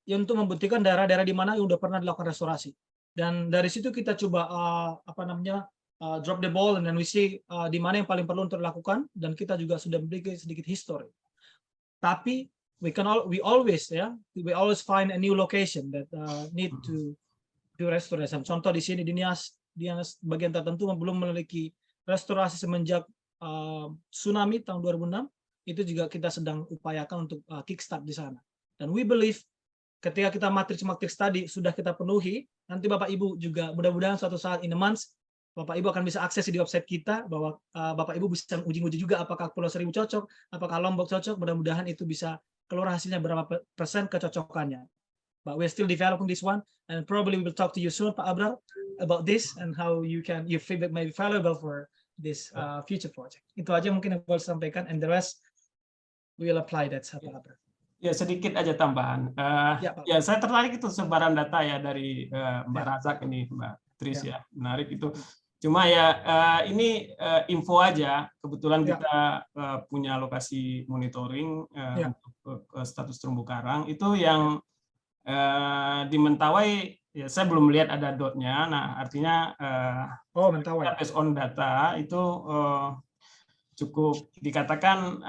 S4: yang untuk membuktikan daerah-daerah di mana yang sudah pernah dilakukan restorasi. Dan dari situ kita coba drop the ball, dan we see di mana yang paling perlu untuk dilakukan, dan kita juga sudah memiliki sedikit history. Tapi we always find a new location that need to do restoration. Contoh di sini di Nias bagian tertentu belum memiliki restorasi semenjak tsunami tahun 2006. Itu juga kita sedang upayakan untuk kickstart di sana. Dan we believe ketika kita matrix tadi sudah kita penuhi, nanti Bapak Ibu juga mudah-mudahan suatu saat in a month Bapak Ibu akan bisa akses di website kita, bahwa Bapak Ibu bisa uji-uji juga apakah Pulau Seribu cocok, apakah Lombok cocok. Mudah-mudahan itu bisa keluar hasilnya berapa persen kecocokannya. But we're still developing this one, and probably we will talk to you soon, Pak Abrar, about this and how your feedback may be valuable for this future project. Itu aja mungkin yang boleh sampaikan, and the rest we will apply that, Pak Abrar.
S7: Ya, sedikit aja tambahan. Ya, saya tertarik itu sebaran data ya dari Mbak Razak ini, Mbak Tris ya. Menarik itu. Cuma ya ini info aja. Kebetulan kita punya lokasi monitoring untuk status terumbu karang. Itu yang di Mentawai, ya saya belum melihat ada dotnya. Nah, artinya
S4: Mentawai.
S7: based on data itu cukup dikatakan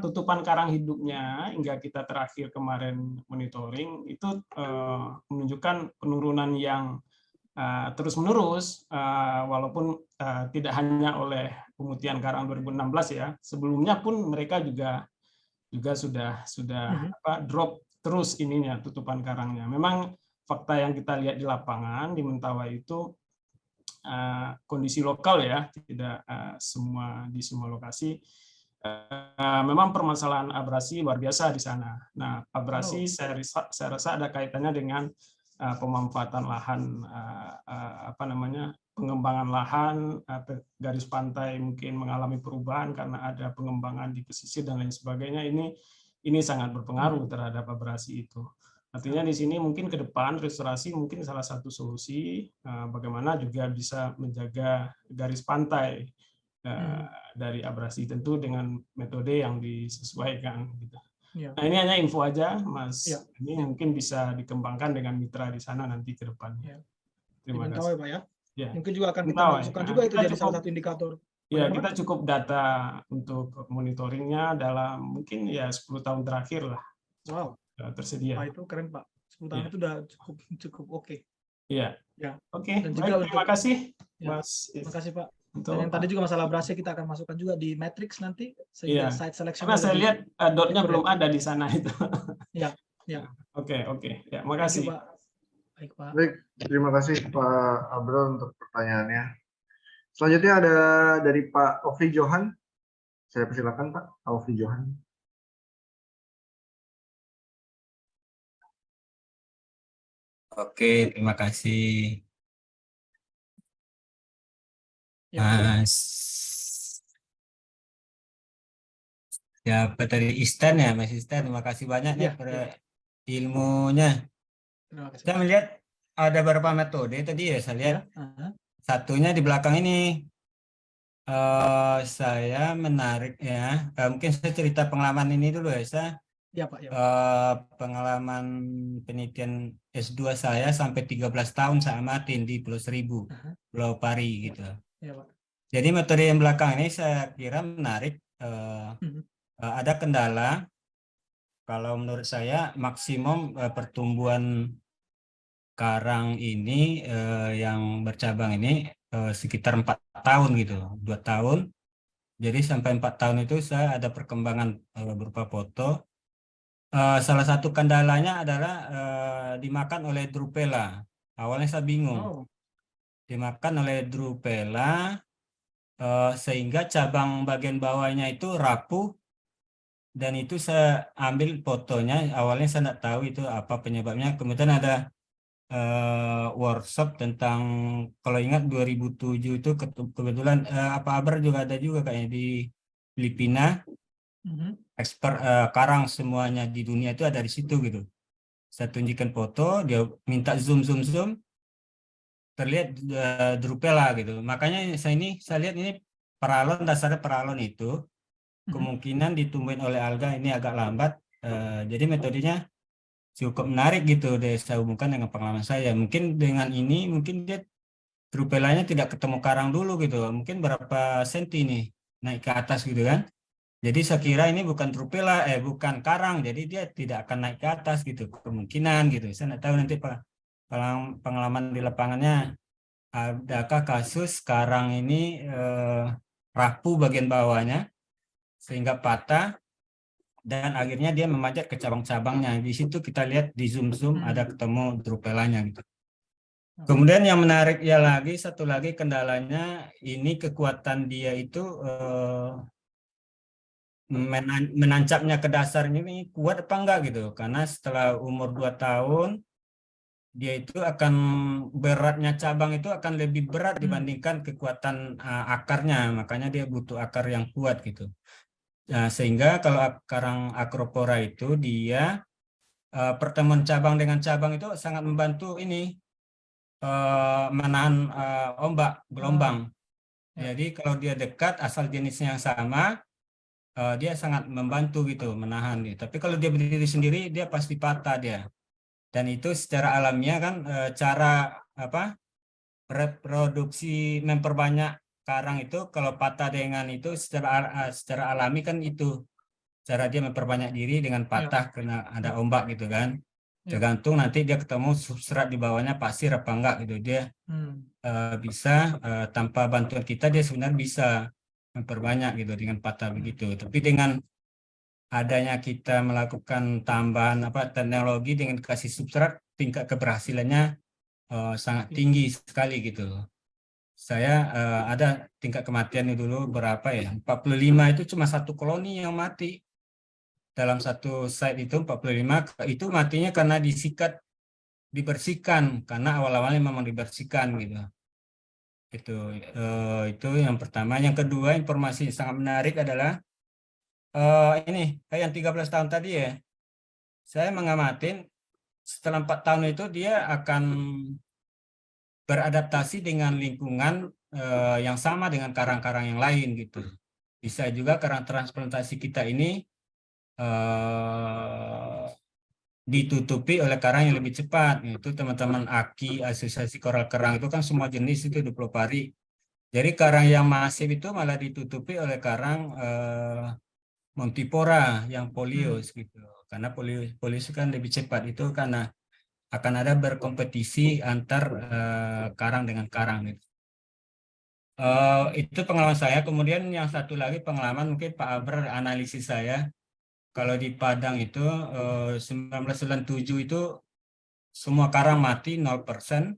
S7: tutupan karang hidupnya hingga kita terakhir kemarin monitoring itu menunjukkan penurunan yang terus-menerus, walaupun tidak hanya oleh pemutihan karang 2016 ya, sebelumnya pun mereka juga sudah drop terus ininya tutupan karangnya. Memang fakta yang kita lihat di lapangan di Mentawai itu kondisi lokal ya, tidak di semua lokasi. Memang permasalahan abrasi luar biasa di sana. Nah, abrasi saya rasa ada kaitannya dengan pemanfaatan lahan, pengembangan lahan, garis pantai mungkin mengalami perubahan karena ada pengembangan di pesisir dan lain sebagainya. Ini sangat berpengaruh terhadap abrasi itu. Artinya di sini mungkin ke depan restorasi mungkin salah satu solusi bagaimana juga bisa menjaga garis pantai dari abrasi, tentu dengan metode yang disesuaikan gitu. Nah, ini hanya info aja, Mas. Ini mungkin bisa dikembangkan dengan mitra di sana nanti ke depan. Terima kasih.
S4: Pak ya. Mungkin juga akan kita masukkan juga itu jadi salah satu indikator.
S7: Ya, kita cukup data untuk monitoringnya dalam mungkin ya 10 tahun terakhir lah.
S4: Wow.
S7: Tersedia.
S4: Itu keren Pak. 10 tahun itu udah cukup oke.
S7: Iya.
S4: Ya.
S7: Oke.
S4: Dan juga
S7: terima kasih, Mas.
S4: Terima kasih Pak.
S7: Dan
S4: yang tadi juga masalah abrasi kita akan masukkan juga di matrix nanti sehingga site selection.
S7: Karena saya lihat dotnya belum ada di sana itu.
S4: Ya.
S7: Oke. Ya, makasih.
S4: Baik, Pak.
S1: Baik, terima kasih Pak Abrar untuk pertanyaannya. Selanjutnya ada dari Pak Ovi Johan. Saya persilakan Pak Alfi Johan.
S8: Oke, terima kasih.
S4: Ya,
S8: Siapa tadi Istan ya, Mas Istan? Terima kasih banyak nih
S4: ya,
S8: pada
S4: ya.
S8: ilmunya.
S4: Terima kasih.
S8: Saya melihat ada beberapa metode tadi ya, saya lihat
S4: Ya,
S8: satunya di belakang ini. Saya menarik ya, mungkin saya cerita pengalaman ini dulu ya. Saya
S4: ya Pak. Ya, Pak.
S8: pengalaman penelitian S2 saya sampai 13 tahun saya amatin di Pulau Seribu, Pulau Pari gitu.
S4: Ya, Pak.
S8: Jadi metode yang belakang ini saya kira menarik. Ada kendala, kalau menurut saya maksimum pertumbuhan karang ini yang bercabang ini sekitar 4 tahun gitu, 2 tahun. Jadi sampai 4 tahun itu saya ada perkembangan berupa foto. Salah satu kendalanya adalah dimakan oleh Drupela. Awalnya saya bingung. Dimakan oleh Drupela sehingga cabang bagian bawahnya itu rapuh, dan itu saya ambil fotonya. Awalnya saya tidak tahu itu apa penyebabnya. Kemudian ada workshop tentang, kalau ingat 2007 itu kebetulan apa Abra juga ada juga kayaknya di Filipina. Expert karang semuanya di dunia itu ada di situ gitu. Saya tunjukkan foto, dia minta zoom, terlihat Drupela gitu. Makanya saya lihat ini peralon, dasarnya peralon itu kemungkinan ditumbuhin oleh alga ini agak lambat. Jadi metodenya cukup menarik gitu deh, saya hubungkan dengan pengalaman saya. Mungkin dengan ini mungkin dia Drupelanya tidak ketemu karang dulu gitu, mungkin berapa senti nih naik ke atas gitu kan. Jadi saya kira ini bukan Drupela, bukan karang, jadi dia tidak akan naik ke atas gitu, kemungkinan gitu. Saya tidak tahu nanti pengalaman di lapangannya adakah kasus karang ini rapuh bagian bawahnya sehingga patah, dan akhirnya dia memanjat ke cabang-cabangnya. Di situ kita lihat di zoom ada ketemu Drupelanya gitu. Kemudian yang menarik ya lagi, satu lagi kendalanya ini kekuatan dia itu menancapnya ke dasarnya ini kuat apa enggak gitu. Karena setelah umur 2 tahun dia itu akan beratnya cabang itu akan lebih berat dibandingkan kekuatan akarnya. Makanya dia butuh akar yang kuat gitu. Nah, sehingga kalau karang Acropora itu dia pertemuan cabang dengan cabang itu sangat membantu ini menahan ombak, gelombang. Jadi kalau dia dekat asal jenisnya yang sama, dia sangat membantu gitu menahan gitu. Tapi kalau dia berdiri sendiri dia pasti patah dia. Dan itu secara alamiah kan cara reproduksi memperbanyak karang itu kalau patah dengan itu secara alami kan itu cara dia memperbanyak diri dengan patah karena ada ombak gitu kan. Tergantung nanti dia ketemu substrat di bawahnya pasir apa enggak gitu, dia bisa tanpa bantuan kita dia sebenarnya bisa memperbanyak gitu dengan patah begitu. Tapi dengan adanya kita melakukan tambahan teknologi dengan kasih substrat, tingkat keberhasilannya sangat tinggi sekali gitu. Saya ada tingkat kematian dulu berapa ya, 45 itu cuma satu koloni yang mati dalam satu site itu. 45 itu matinya karena dibersihkan, karena awal-awalnya memang dibersihkan gitu. Itu yang pertama. Yang kedua, informasi yang sangat menarik adalah ini kayak yang 13 tahun tadi ya, saya mengamatin setelah 4 tahun itu dia akan beradaptasi dengan lingkungan yang sama dengan karang-karang yang lain gitu. Bisa juga karang transplantasi kita ini ditutupi oleh karang yang lebih cepat. Itu teman-teman AKI, Asosiasi Koral Kerang itu kan semua jenis itu di Pulau Pari. Jadi karang yang masif itu malah ditutupi oleh karang Montipora yang polius gitu. Karena polius kan lebih cepat, itu karena akan ada berkompetisi antar karang dengan karang gitu. Itu pengalaman saya. Kemudian yang satu lagi pengalaman mungkin Pak Abrar, analisis saya. Kalau di Padang itu 1997 itu semua karang mati 0%.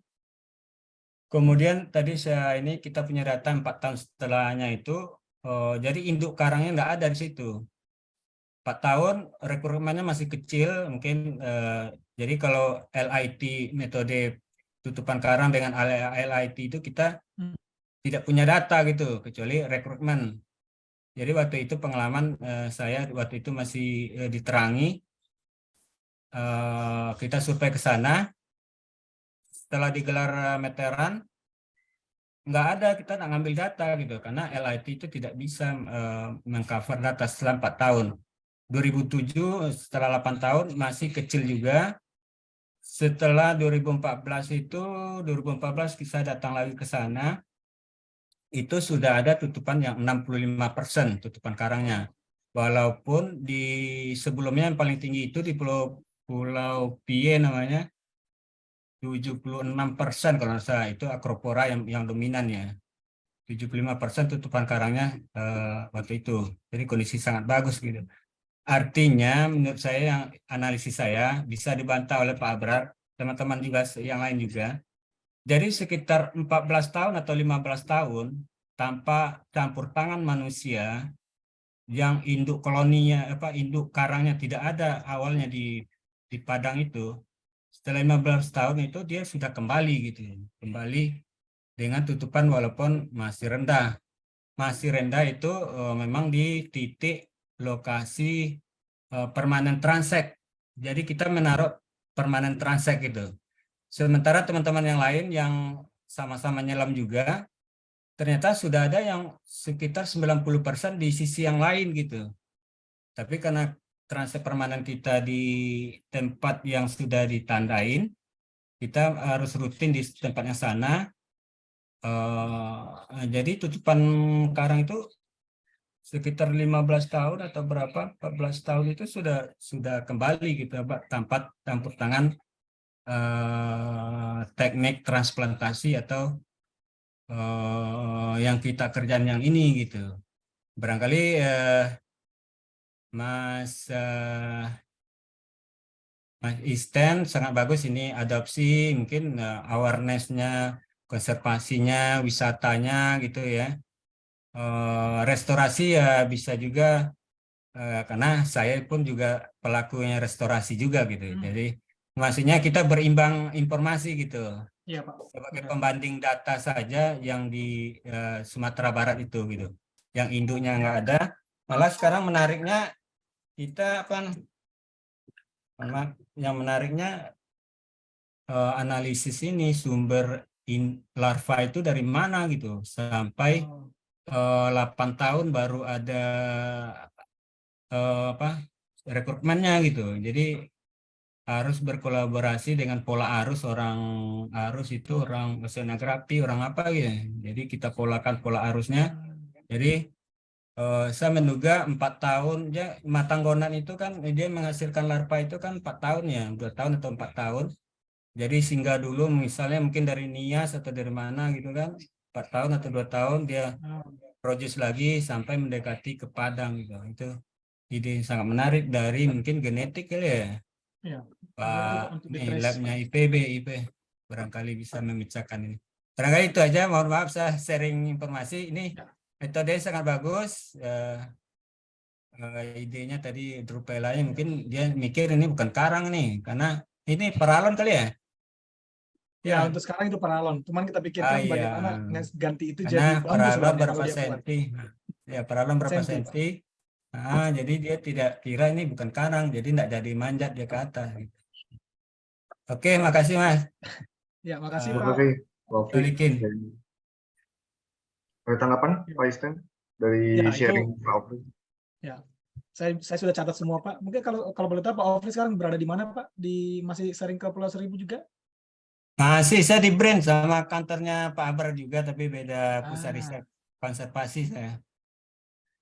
S8: Kemudian tadi kita punya data 4 tahun setelahnya itu jadi induk karangnya nggak ada di situ. 4 tahun rekrutmennya masih kecil, mungkin jadi kalau LIT metode tutupan karang dengan LIT itu kita tidak punya data gitu, kecuali rekrutmen. Jadi waktu itu pengalaman saya waktu itu masih diterangi, kita survei ke sana, setelah digelar meteran, nggak ada, kita nggak ngambil data gitu, karena LIT itu tidak bisa mengcover data setelah 4 tahun. 2007 setelah 8 tahun masih kecil juga. Setelah 2014 itu, 2014 kita datang lagi ke sana, itu sudah ada tutupan yang 65% tutupan karangnya. Walaupun di sebelumnya yang paling tinggi itu di Pulau Pie namanya 76% kalau nggak salah, itu Acropora yang dominan ya. 75% tutupan karangnya waktu itu. Jadi kondisi sangat bagus gitu. Artinya menurut saya yang analisis saya bisa dibantah oleh Pak Abrar, teman-teman juga yang lain juga. Jadi sekitar 14 tahun atau 15 tahun tanpa campur tangan manusia yang induk koloninya induk karangnya tidak ada awalnya di padang itu. Setelah 15 tahun itu dia sudah kembali gitu. Kembali dengan tutupan walaupun masih rendah. Masih rendah itu memang di titik lokasi permanen transect. Jadi kita menaruh permanen transect gitu. Sementara teman-teman yang lain yang sama-sama nyelam juga, ternyata sudah ada yang sekitar 90% di sisi yang lain gitu. Tapi karena transect permanen kita di tempat yang sudah ditandain, kita harus rutin di tempat yang sana. Jadi tutupan karang itu sekitar 15 tahun atau berapa 14 tahun itu sudah kembali gitu Pak, tanpa campur tangan teknik transplantasi atau yang kita kerjaan yang ini gitu. Barangkali Mas Isten sangat bagus ini adopsi, mungkin awareness-nya, konservasinya, wisatanya gitu ya. Restorasi ya bisa juga karena saya pun juga pelakunya restorasi juga gitu. Jadi maksudnya kita berimbang informasi gitu.
S4: Iya, Pak.
S8: Sebagai pembanding data saja yang di Sumatera Barat itu gitu. Yang induknya nggak ada. Malah sekarang menariknya kita yang menariknya analisis ini sumber larva itu dari mana gitu. Sampai 8 tahun baru ada rekrutmennya gitu. Jadi harus berkolaborasi dengan pola arus, orang arus itu orang oceanografi, orang apa gitu. Jadi kita polakan pola arusnya. Jadi saya menduga 4 tahun ya, matanggonan itu kan dia menghasilkan larva itu kan 4 tahun ya, 2 tahun atau 4 tahun. Jadi singgah dulu misalnya mungkin dari Nias atau dari mana gitu kan, 4 tahun atau 2 tahun dia produce lagi sampai mendekati ke Padang gitu. Itu ide yang sangat menarik dari mungkin genetik kali ya.
S4: Iya.
S8: Pak ini labnya IP barangkali bisa memecahkan ini. Barangkali itu aja, mohon maaf saya sharing informasi ini. Metode sangat bagus. Idenya tadi Drupelanya mungkin dia mikir ini bukan karang nih, karena ini paralon kali ya.
S4: Ya, untuk sekarang itu paralon. Cuman kita pikirkan bagaimana ganti itu
S8: karena
S4: jadi bambu
S8: paralon
S4: sebenarnya
S8: berapa
S4: kalau dia kuat.
S8: senti. Ya, paralon berapa senti. Jadi dia tidak kira ini bukan karang, jadi tidak jadi manjat dia ke atas. Oke, makasih Mas.
S4: Ya, makasih
S1: Terima
S4: Pak.
S1: kasih, Pak Ovi.
S8: Solikin.
S1: Ada tanggapan Pak Isten dari
S4: Ya,
S1: sharing Pak Ovi?
S4: Ya, saya sudah catat semua Pak. Mungkin kalau boleh tahu Pak Ovi sekarang berada di mana Pak? Masih sering ke Pulau Seribu juga?
S8: Masih saya di brand sama kantornya Pak Abrar juga, tapi beda pusat riset konservasi saya.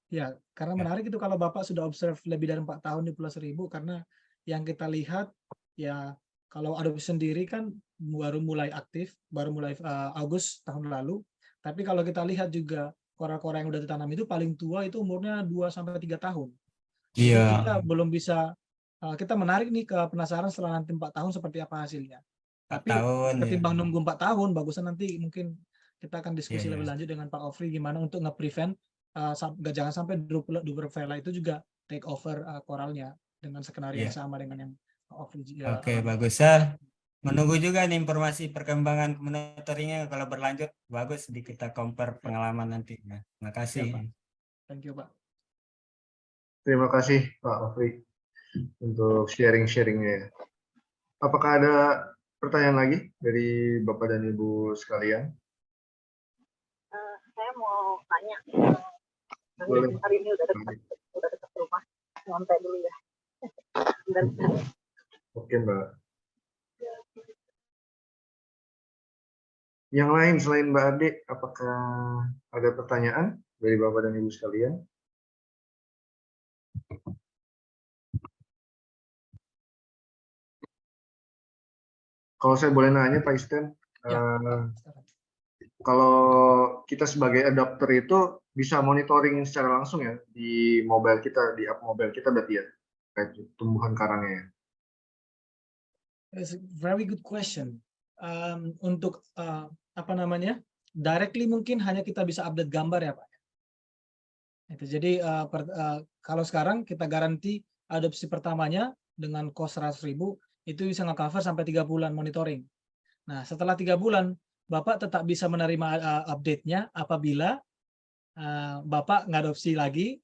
S4: Ya, karena menarik itu kalau Bapak sudah observe lebih dari 4 tahun di Pulau Seribu, karena yang kita lihat ya kalau adopsi sendiri kan baru mulai aktif, baru mulai Agustus tahun lalu. Tapi kalau kita lihat juga kora-kora yang udah ditanam itu paling tua itu umurnya 2-3 tahun. Jadi kita belum bisa, kita menarik nih ke penasaran setelah nanti 4 tahun seperti apa hasilnya. Tapi ketimbang nunggu 4 tahun, bagusan nanti mungkin kita akan diskusi lebih lanjut dengan Pak Ofri gimana untuk nge-prevent jangan sampai Drupal Vela itu juga take over Coralnya dengan skenario yang sama dengan yang
S8: Oke, bagus ya. Menunggu juga nih informasi perkembangan monitoringnya, kalau berlanjut bagus kita compare pengalaman nanti. Nah, terima kasih.
S4: Ya, Pak. Thank you, Pak.
S1: Terima kasih Pak Ofri untuk sharing-sharingnya. Apakah ada pertanyaan lagi dari Bapak dan Ibu sekalian?
S2: Saya mau tanya.
S1: Boleh.
S2: Hari ini udah dekat rumah. Sampai dulu ya. Bentar.
S1: Oke, Mbak. Yang lain selain Mbak Ade, apakah ada pertanyaan dari Bapak dan Ibu sekalian? Kalau saya boleh nanya, Pak Isten, kalau kita sebagai adopter itu bisa monitoring secara langsung ya di mobile kita, di app mobile kita berarti ya, kayak tumbuhan karangnya ya?
S4: It's a very good question. Untuk apa namanya, directly mungkin hanya kita bisa update gambar ya Pak. Itu jadi kalau sekarang kita garanti adopsi pertamanya dengan cost 100.000 itu bisa nge-cover sampai 3 bulan monitoring. Nah setelah 3 bulan Bapak tetap bisa menerima update-nya apabila Bapak ngadopsi lagi,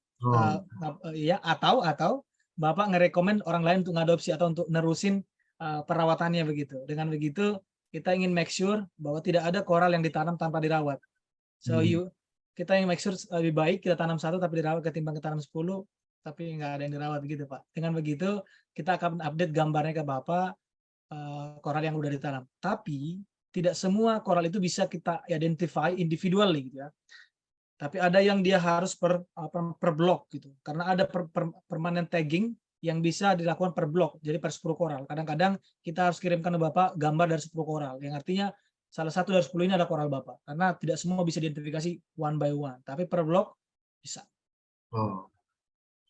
S4: ya atau Bapak ngerekomen orang lain untuk ngadopsi atau untuk nerusin perawatannya begitu. Dengan begitu kita ingin make sure bahwa tidak ada koral yang ditanam tanpa dirawat. So kita ingin make sure lebih baik kita tanam 1 tapi dirawat ketimbang kita tanam 10 tapi nggak ada yang dirawat begitu Pak. Dengan begitu kita akan update gambarnya ke Bapak koral yang udah ditanam. Tapi tidak semua koral itu bisa kita identify individually gitu ya. Tapi ada yang dia harus per blok gitu. Karena ada permanent tagging yang bisa dilakukan per blok, jadi per 10 koral. Kadang-kadang kita harus kirimkan ke Bapak gambar dari 10 koral, yang artinya salah satu dari 10 ini ada koral Bapak. Karena tidak semua bisa diidentifikasi one by one, tapi per blok bisa.
S1: Oh.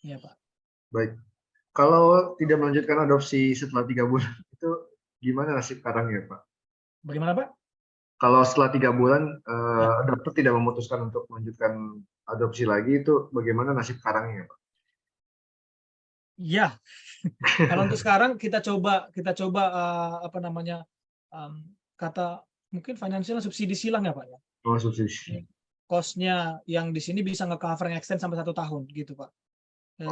S4: Iya Pak.
S1: Baik. Kalau tidak melanjutkan adopsi setelah 3 bulan, itu gimana nasib karangnya Pak?
S4: Bagaimana Pak?
S1: Kalau setelah 3 bulan adopter tidak memutuskan untuk melanjutkan adopsi lagi, itu bagaimana nasib karangnya Pak?
S4: Ya, kalau untuk sekarang kita coba apa namanya kata mungkin financial subsidi silang ya Pak ya.
S1: Oh, subsidi.
S4: Cost-nya yang di sini bisa nge-cover yang extend sampai 1 tahun gitu Pak.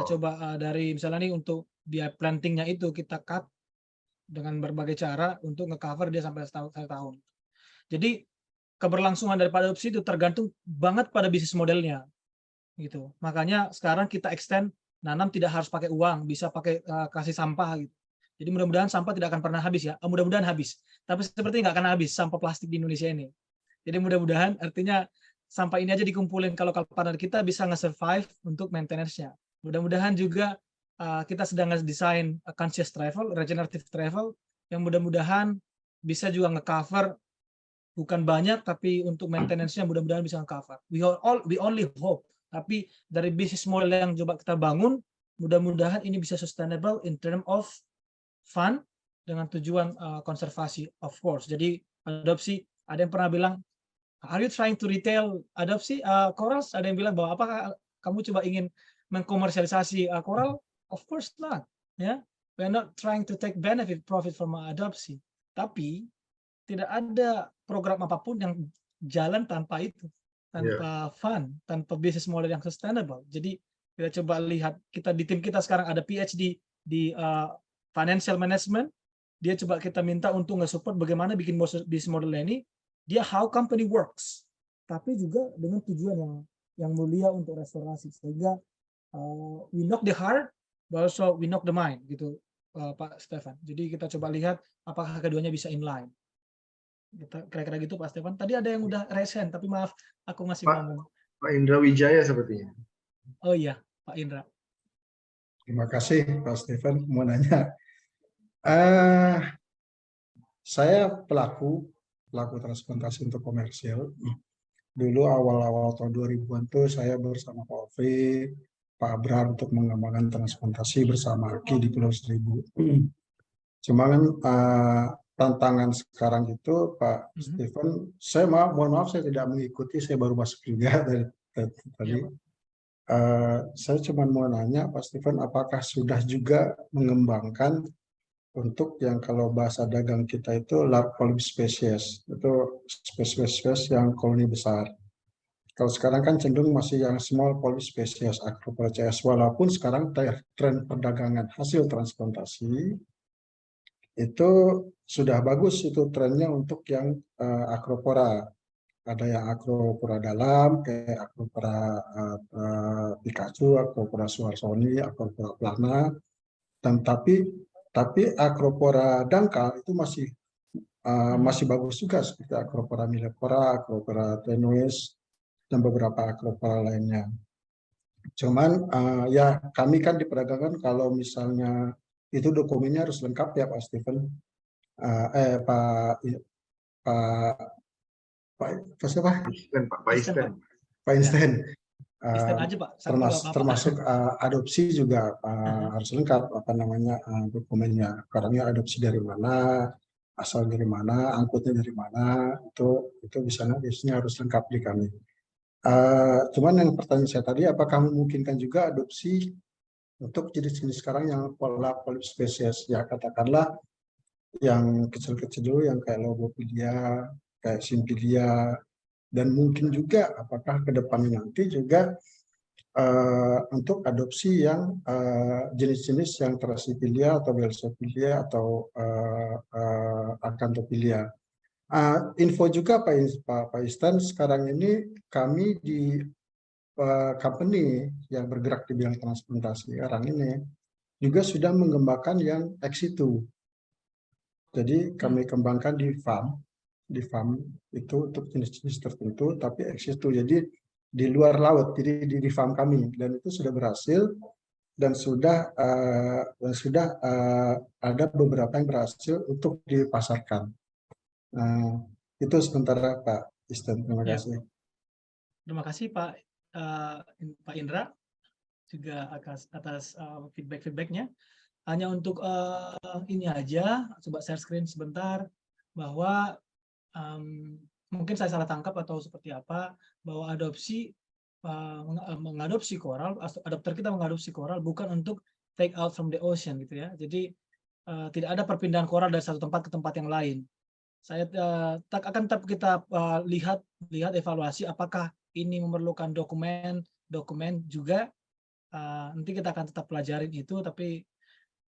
S4: Coba dari misalnya nih untuk biaya plantingnya itu kita cut dengan berbagai cara untuk nge-cover dia sampai 1 tahun. Jadi keberlangsungan daripada adopsi itu tergantung banget pada bisnis modelnya gitu. Makanya sekarang kita extend nanam tidak harus pakai uang, bisa pakai kasih sampah gitu. Jadi mudah-mudahan sampah tidak akan pernah habis ya. Mudah-mudahan habis. Tapi sepertinya nggak akan habis sampah plastik di Indonesia ini. Jadi mudah-mudahan artinya sampah ini aja dikumpulin kalau partner kita bisa nge-survive untuk maintenance-nya. Mudah-mudahan juga kita sedang nge-design conscious travel, regenerative travel yang mudah-mudahan bisa juga nge-cover bukan banyak tapi untuk maintenance-nya mudah-mudahan bisa nge-cover. We only hope. Tapi dari bisnis model yang coba kita bangun, mudah-mudahan ini bisa sustainable in term of fund dengan tujuan konservasi, of course. Jadi adopsi, ada yang pernah bilang, are you trying to retail adopsi corals? Ada yang bilang bahwa apakah kamu coba ingin mengkomersialisasi coral? Of course not. Ya, we are not trying to take profit from adopsi. Tapi tidak ada program apapun yang jalan tanpa itu. Tanpa fund, tanpa business model yang sustainable. Jadi kita coba lihat, kita di tim kita sekarang ada PhD di financial management, dia coba kita minta untuk nge-support bagaimana bikin business modelnya ini, dia how company works, tapi juga dengan tujuan yang mulia untuk restorasi, sehingga we knock the heart, but also we knock the mind, gitu Pak Stefan. Jadi kita coba lihat apakah keduanya bisa inline. Kira-kira gitu Pak Stefan. Tadi ada yang udah resen, tapi maaf aku masih ngomong.
S1: Pak Indra Wijaya sepertinya.
S4: Oh iya, Pak Indra.
S9: Terima kasih Pak Stefan. Mau nanya, saya pelaku transplantasi untuk komersial. Dulu awal-awal tahun 2000-an tuh saya bersama Pak Ovi, Pak Abraham untuk mengembangkan transplantasi bersama Aki di Pulau Seribu. Cuma kan tantangan sekarang itu Pak Stefan, saya mohon maaf saya tidak mengikuti, saya baru masuk juga dari tadi. Saya cuma mau nanya Pak Steven, apakah sudah juga mengembangkan untuk yang kalau bahasa dagang kita itu large volume species, itu spesies yang koloni besar. Kalau sekarang kan cenderung masih yang small volume species, Acropora CS, walaupun sekarang tren perdagangan hasil transplantasi itu sudah bagus itu trennya untuk yang Acropora. Ada yang Acropora dalam, kayak Acropora Pikachu, Acropora suarsoni, Acropora plana, dan tapi Acropora dangkal itu masih bagus juga seperti Acropora millefora, Acropora tenuis, dan beberapa Acropora lainnya. Cuman ya kami kan di perdagangan kalau misalnya itu dokumennya harus lengkap ya Pak Steven, Pak siapa?
S1: Pak Isten.
S9: Pak Einstein.
S4: Isten aja Pak. Satu nggak apa-apa.
S9: Termasuk adopsi juga harus lengkap dokumennya. Karena adopsi dari mana, asal dari mana, angkutnya dari mana, itu biasanya harus lengkap di kami. Cuman yang pertanyaan saya tadi, apakah memungkinkan juga adopsi untuk jenis-jenis sekarang yang pola spesies, ya katakanlah yang kecil-kecil dulu, yang kayak Lobopilia, kayak Simpilia, dan mungkin juga apakah ke depannya nanti juga untuk adopsi yang jenis-jenis yang Thrassyphilia atau Belsopilia atau Acanthopilia. Info juga Pak Istan, sekarang ini kami di company yang bergerak di bidang transplantasi sekarang ini juga sudah mengembangkan yang ex situ. Jadi kami kembangkan di farm itu untuk jenis-jenis tertentu, tapi ex situ. Jadi di luar laut, jadi di farm kami, dan itu sudah berhasil dan sudah ada beberapa yang berhasil untuk dipasarkan. Itu sementara Pak Isten. Terima kasih.
S4: Terima kasih Pak Indra juga atas feedback-feedbacknya. Hanya untuk ini aja, coba share screen sebentar, bahwa mungkin saya salah tangkap atau seperti apa, bahwa mengadopsi koral, adopter kita mengadopsi koral bukan untuk take out from the ocean gitu ya. Jadi tidak ada perpindahan koral dari satu tempat ke tempat yang lain. Saya akan tetap kita lihat evaluasi apakah ini memerlukan dokumen juga. Nanti kita akan tetap pelajarin itu, tapi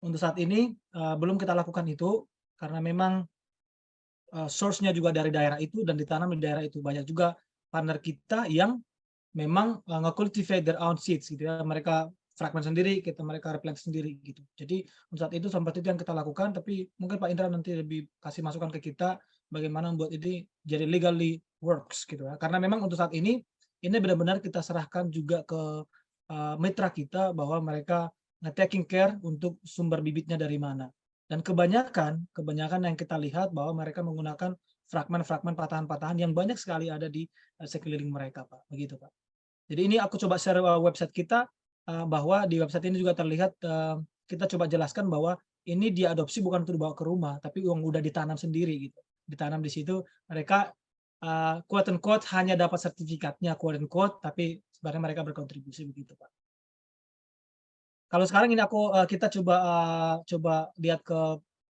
S4: untuk saat ini belum kita lakukan itu karena memang source-nya juga dari daerah itu dan ditanam di daerah itu. Banyak juga partner kita yang memang nge-cultivate their own seeds gitu ya. Mereka fragmen sendiri, mereka replant sendiri gitu. Jadi untuk saat itu seperti itu yang kita lakukan, tapi mungkin Pak Indra nanti lebih kasih masukan ke kita bagaimana membuat ini jadi legally works gitu ya. Karena memang untuk saat ini benar-benar kita serahkan juga ke mitra kita bahwa mereka taking care untuk sumber bibitnya dari mana. Dan kebanyakan yang kita lihat bahwa mereka menggunakan fragmen-fragmen patahan-patahan yang banyak sekali ada di sekeliling mereka, Pak. Begitu, Pak. Jadi ini aku coba share website kita, bahwa di website ini juga terlihat, kita coba jelaskan bahwa ini diadopsi bukan untuk dibawa ke rumah, tapi uang udah ditanam sendiri gitu. Ditanam di situ, mereka quote unquote hanya dapat sertifikatnya quote unquote, tapi sebenarnya mereka berkontribusi begitu, Pak. Kalau sekarang ini kita coba lihat ke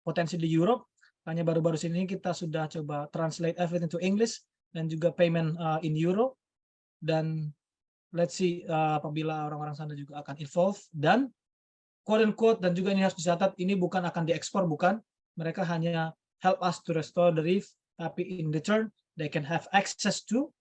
S4: potensi di Europe. Hanya baru-baru ini kita sudah coba translate everything to English dan juga payment in euro. Dan let's see apabila orang-orang sana juga akan involve, dan quote unquote, dan juga ini harus dicatat, ini bukan akan diekspor, bukan. Mereka hanya help us to restore the reef, tapi in return they can have access to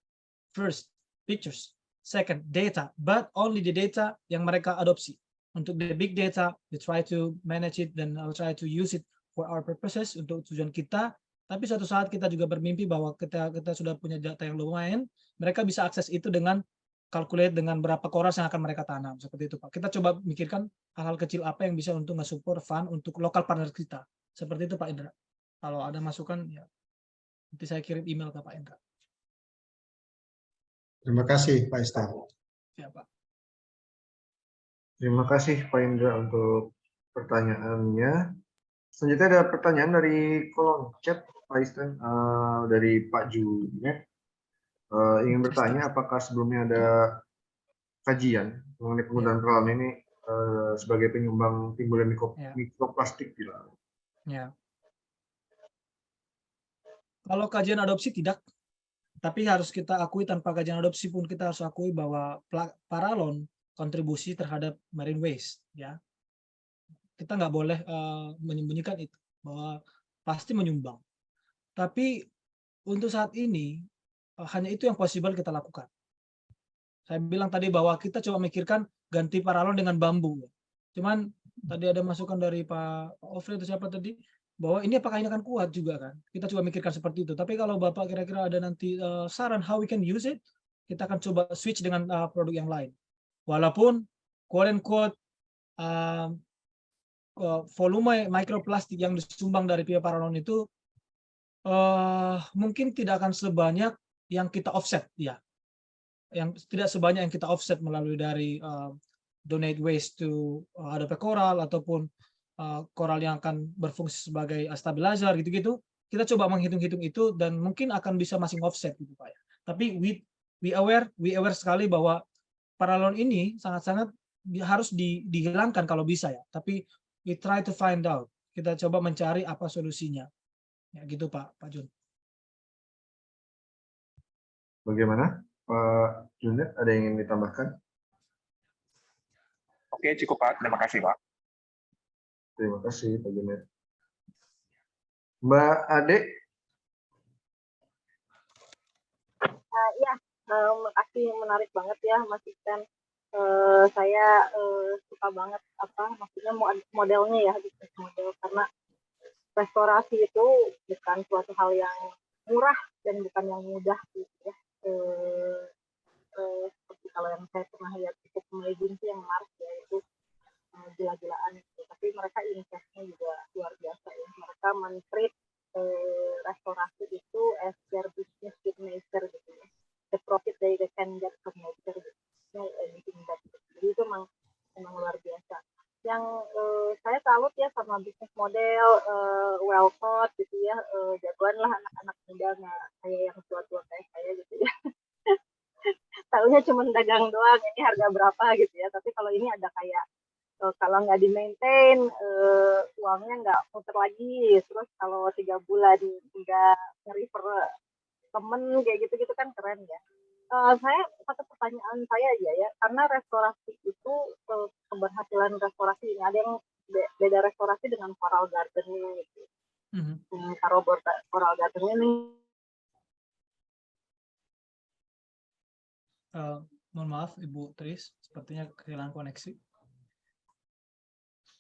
S4: first pictures, second data, but only the data yang mereka adopsi. Untuk the big data, we try to manage it dan I'll try to use it for our purposes, untuk tujuan kita. Tapi suatu saat kita juga bermimpi bahwa kita sudah punya data yang lumayan, mereka bisa akses itu dengan calculate dengan berapa koral yang akan mereka tanam, seperti itu Pak. Kita coba mikirkan hal-hal kecil apa yang bisa untuk nge-support fund untuk lokal partner kita, seperti itu Pak Indra. Kalau ada masukan ya nanti saya kirim email ke Pak Indra.
S9: Terima kasih Pak Istan.
S4: Ya Pak.
S1: Terima kasih Pak Indra untuk pertanyaannya. Selanjutnya ada pertanyaan dari kolom chat Pak Istan, dari Pak Junet. Ingin bertanya apakah sebelumnya ada kajian mengenai penggunaan peralon ini sebagai penyumbang timbulnya
S4: Ya.
S1: mikroplastik di laut.
S4: Ya. Kalau kajian adopsi tidak, tapi harus kita akui tanpa kajian adopsi pun kita harus akui bahwa paralon kontribusi terhadap marine waste, ya. Kita nggak boleh menyembunyikan itu, bahwa pasti menyumbang. Tapi untuk saat ini hanya itu yang possible kita lakukan. Saya bilang tadi bahwa kita coba mikirkan ganti paralon dengan bambu. Cuman tadi ada masukan dari Pak Ofri atau siapa tadi, bahwa ini apakah ini akan kuat juga kan? Kita coba mikirkan seperti itu. Tapi kalau Bapak kira-kira ada nanti saran how we can use it, kita akan coba switch dengan produk yang lain. Walaupun quote unquote volume mikroplastik yang disumbang dari pia paralon itu mungkin tidak akan sebanyak yang kita offset, ya. Yang tidak sebanyak yang kita offset melalui dari donate waste to Adobe Coral ataupun Coral yang akan berfungsi sebagai stabilizer gitu-gitu. Kita coba menghitung-hitung itu dan mungkin akan bisa masing offset gitu Pak ya. Tapi we aware sekali bahwa paralon ini sangat-sangat harus dihilangkan kalau bisa ya. Tapi we try to find out. Kita coba mencari apa solusinya. Ya gitu Pak Jun.
S1: Bagaimana Pak Junet, ada yang ingin ditambahkan?
S10: Oke, cukup Pak. Terima kasih Pak.
S1: Terima kasih Pak Junet. Mbak Ade?
S2: Ya, makasih, menarik banget ya Mas Ikan. Saya suka banget maksudnya modelnya ya, bisnis model, karena restorasi itu bukan suatu hal yang murah dan bukan yang mudah gitu ya. Seperti kalau yang saya pernah lihat cukup amazing sih yang Mars ya, itu gila-gilaan gitu. Tapi mereka investnya juga luar biasa ya. Mereka men-treat restorasi itu as their business with nature gitu ya. The profit they can get from nature gitu. Jadi itu memang luar biasa. Yang saya salut ya sama bisnis model well thought gitu ya, jagoan lah anak-anak muda, nggak kayak yang tua-tua kayak saya gitu ya. Tahunya cuma dagang doang, ini harga berapa gitu ya. Tapi kalau ini ada kayak kalau nggak di-maintain uangnya nggak muter lagi. Terus kalau 3 bulan nggak nge-refer temen kayak gitu-gitu kan keren ya. Saya satu pertanyaan saya aja ya, karena restorasi itu keberhasilan restorasi ini ada yang beda restorasi dengan coral gardening gitu. Kalau coral gardening ini
S4: mohon maaf Ibu Tris, sepertinya kehilangan koneksi.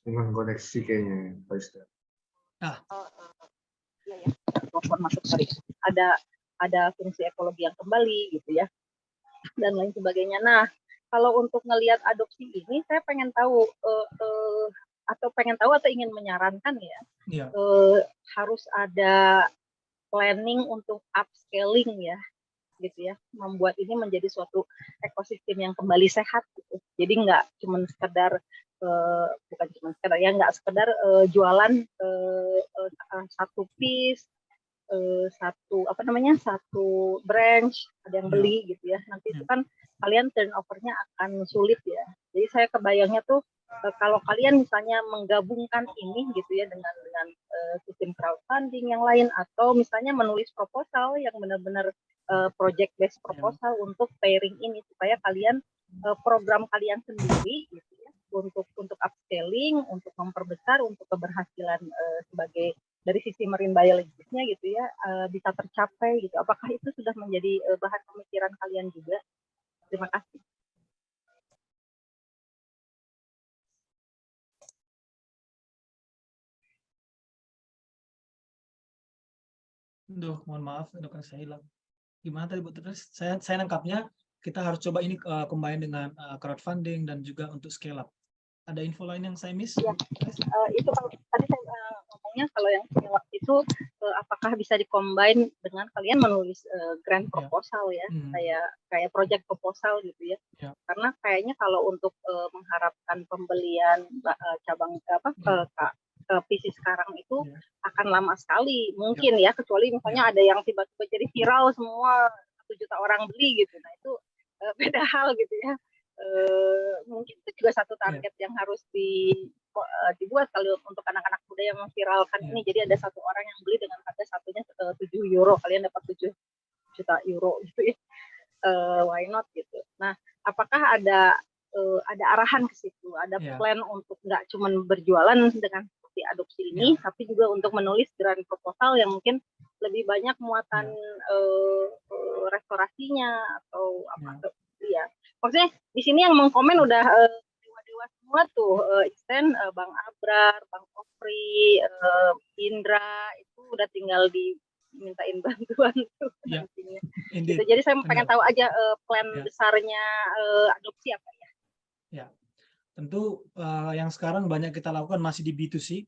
S1: Dengan koneksi kayaknya Pak Ustaz.
S2: ya telepon masuk tadi. Ada fungsi ekologi yang kembali gitu ya, dan lain sebagainya. Nah, kalau untuk ngelihat adopsi ini, saya pengen tahu atau ingin menyarankan ya, harus ada planning untuk upscaling ya, gitu ya, membuat ini menjadi suatu ekosistem yang kembali sehat gitu. Jadi nggak cuma sekedar nggak sekedar jualan satu piece, satu branch, ada yang beli gitu ya. Nanti itu kan kalian turnover-nya akan sulit ya. Jadi saya kebayangnya tuh kalau kalian misalnya menggabungkan ini gitu ya dengan sistem crowdfunding yang lain, atau misalnya menulis proposal yang benar-benar project based proposal untuk pairing ini, supaya kalian program kalian sendiri gitu ya, untuk upscaling, untuk memperbesar, untuk keberhasilan sebagai dari sisi marine biologisnya gitu ya, bisa tercapai gitu. Apakah itu sudah menjadi bahan pemikiran kalian juga? Terima kasih.
S4: Mohon maaf, rekan saya hilang. Gimana tadi Bu Tris? Saya nangkapnya kita harus coba ini combine dengan crowdfunding dan juga untuk scale up. Ada info lain yang saya miss?
S2: Ya, itu tadi saya ngomongnya kalau yang scale up itu apakah bisa di-combine dengan kalian menulis grant proposal ya, kayak project proposal gitu ya. Karena kayaknya kalau untuk mengharapkan pembelian cabang PC sekarang itu akan lama sekali mungkin ya, kecuali misalnya ada yang tiba-tiba jadi viral semua 1 juta orang beli gitu. Nah itu beda hal gitu ya. mungkin itu juga satu target yang harus dibuat kali untuk anak-anak muda yang memviralkan ini. Jadi ada satu orang yang beli dengan harga satunya 7 euro, kalian dapat 7 juta euro gitu ya. Why not gitu. Nah, apakah ada arahan ke situ, ada plan untuk nggak cuma berjualan dengan seperti adopsi ini, tapi juga untuk menulis grant proposal yang mungkin lebih banyak muatan restorasinya atau apa ya. Maksudnya di sini yang mengkomen udah dewa-dewa semua tuh, Isten, Bang Abrar, Bang Ofri, Indra, itu udah tinggal dimintain bantuan tuh nantinya. Gitu. Jadi saya pengen tahu aja plan besarnya adopsi apa ya?
S4: Ya, tentu yang sekarang banyak kita lakukan masih di B2C,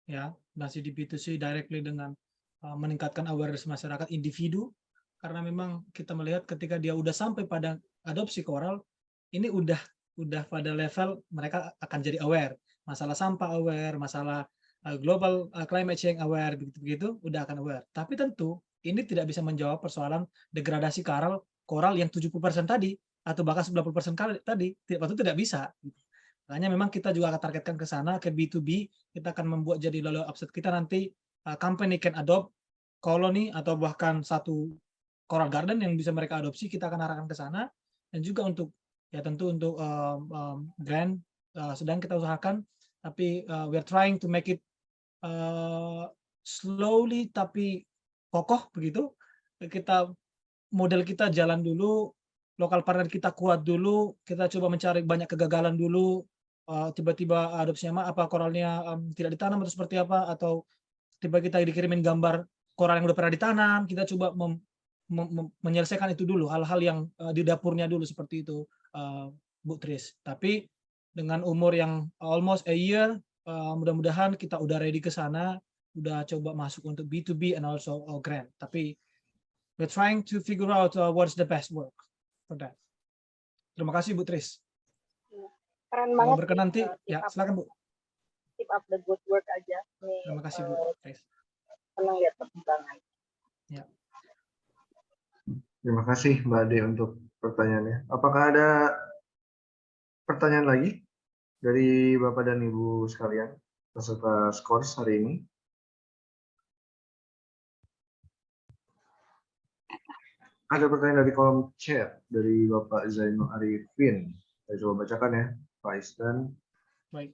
S4: ya, masih di B2C directly dengan meningkatkan awareness masyarakat individu, karena memang kita melihat ketika dia udah sampai pada adopsi koral, ini udah pada level mereka akan jadi aware, masalah sampah aware, masalah global climate change aware, begitu udah akan aware. Tapi tentu ini tidak bisa menjawab persoalan degradasi koral yang 70% tadi, atau bahkan 90% tadi, itu tidak bisa. Makanya memang kita juga akan targetkan ke sana, ke B2B, kita akan membuat jadi lalu upset kita nanti, company can adopt colony atau bahkan satu coral garden yang bisa mereka adopsi, kita akan arahkan ke sana. Dan juga untuk, ya tentu untuk brand, sedang kita usahakan, tapi we are trying to make it slowly tapi kokoh begitu. Model kita jalan dulu, lokal partner kita kuat dulu, kita coba mencari banyak kegagalan dulu, tiba-tiba adopsinya apa koralnya tidak ditanam atau seperti apa, atau tiba kita dikirimin gambar koral yang udah pernah ditanam, kita coba menyelesaikan itu dulu, hal-hal yang di dapurnya dulu seperti itu, Bu Tris. Tapi dengan umur yang almost a year, mudah-mudahan kita udah ready ke sana, udah coba masuk untuk B2B and also grant. Tapi we're trying to figure out what's the best work for that. Terima kasih Bu Tris.
S2: Keren banget.
S4: Berkenan nanti, ya silakan Bu.
S2: Keep up the good work aja. Nih,
S4: terima kasih Bu Tris.
S2: Senang lihat perkembangan.
S4: Ya.
S1: Terima kasih Mbak Ade untuk pertanyaannya. Apakah ada pertanyaan lagi dari Bapak dan Ibu sekalian peserta skors hari ini? Ada pertanyaan dari kolom chat dari Bapak Zainul Arifin. Saya coba bacakan ya, Pak Isten.
S4: Baik.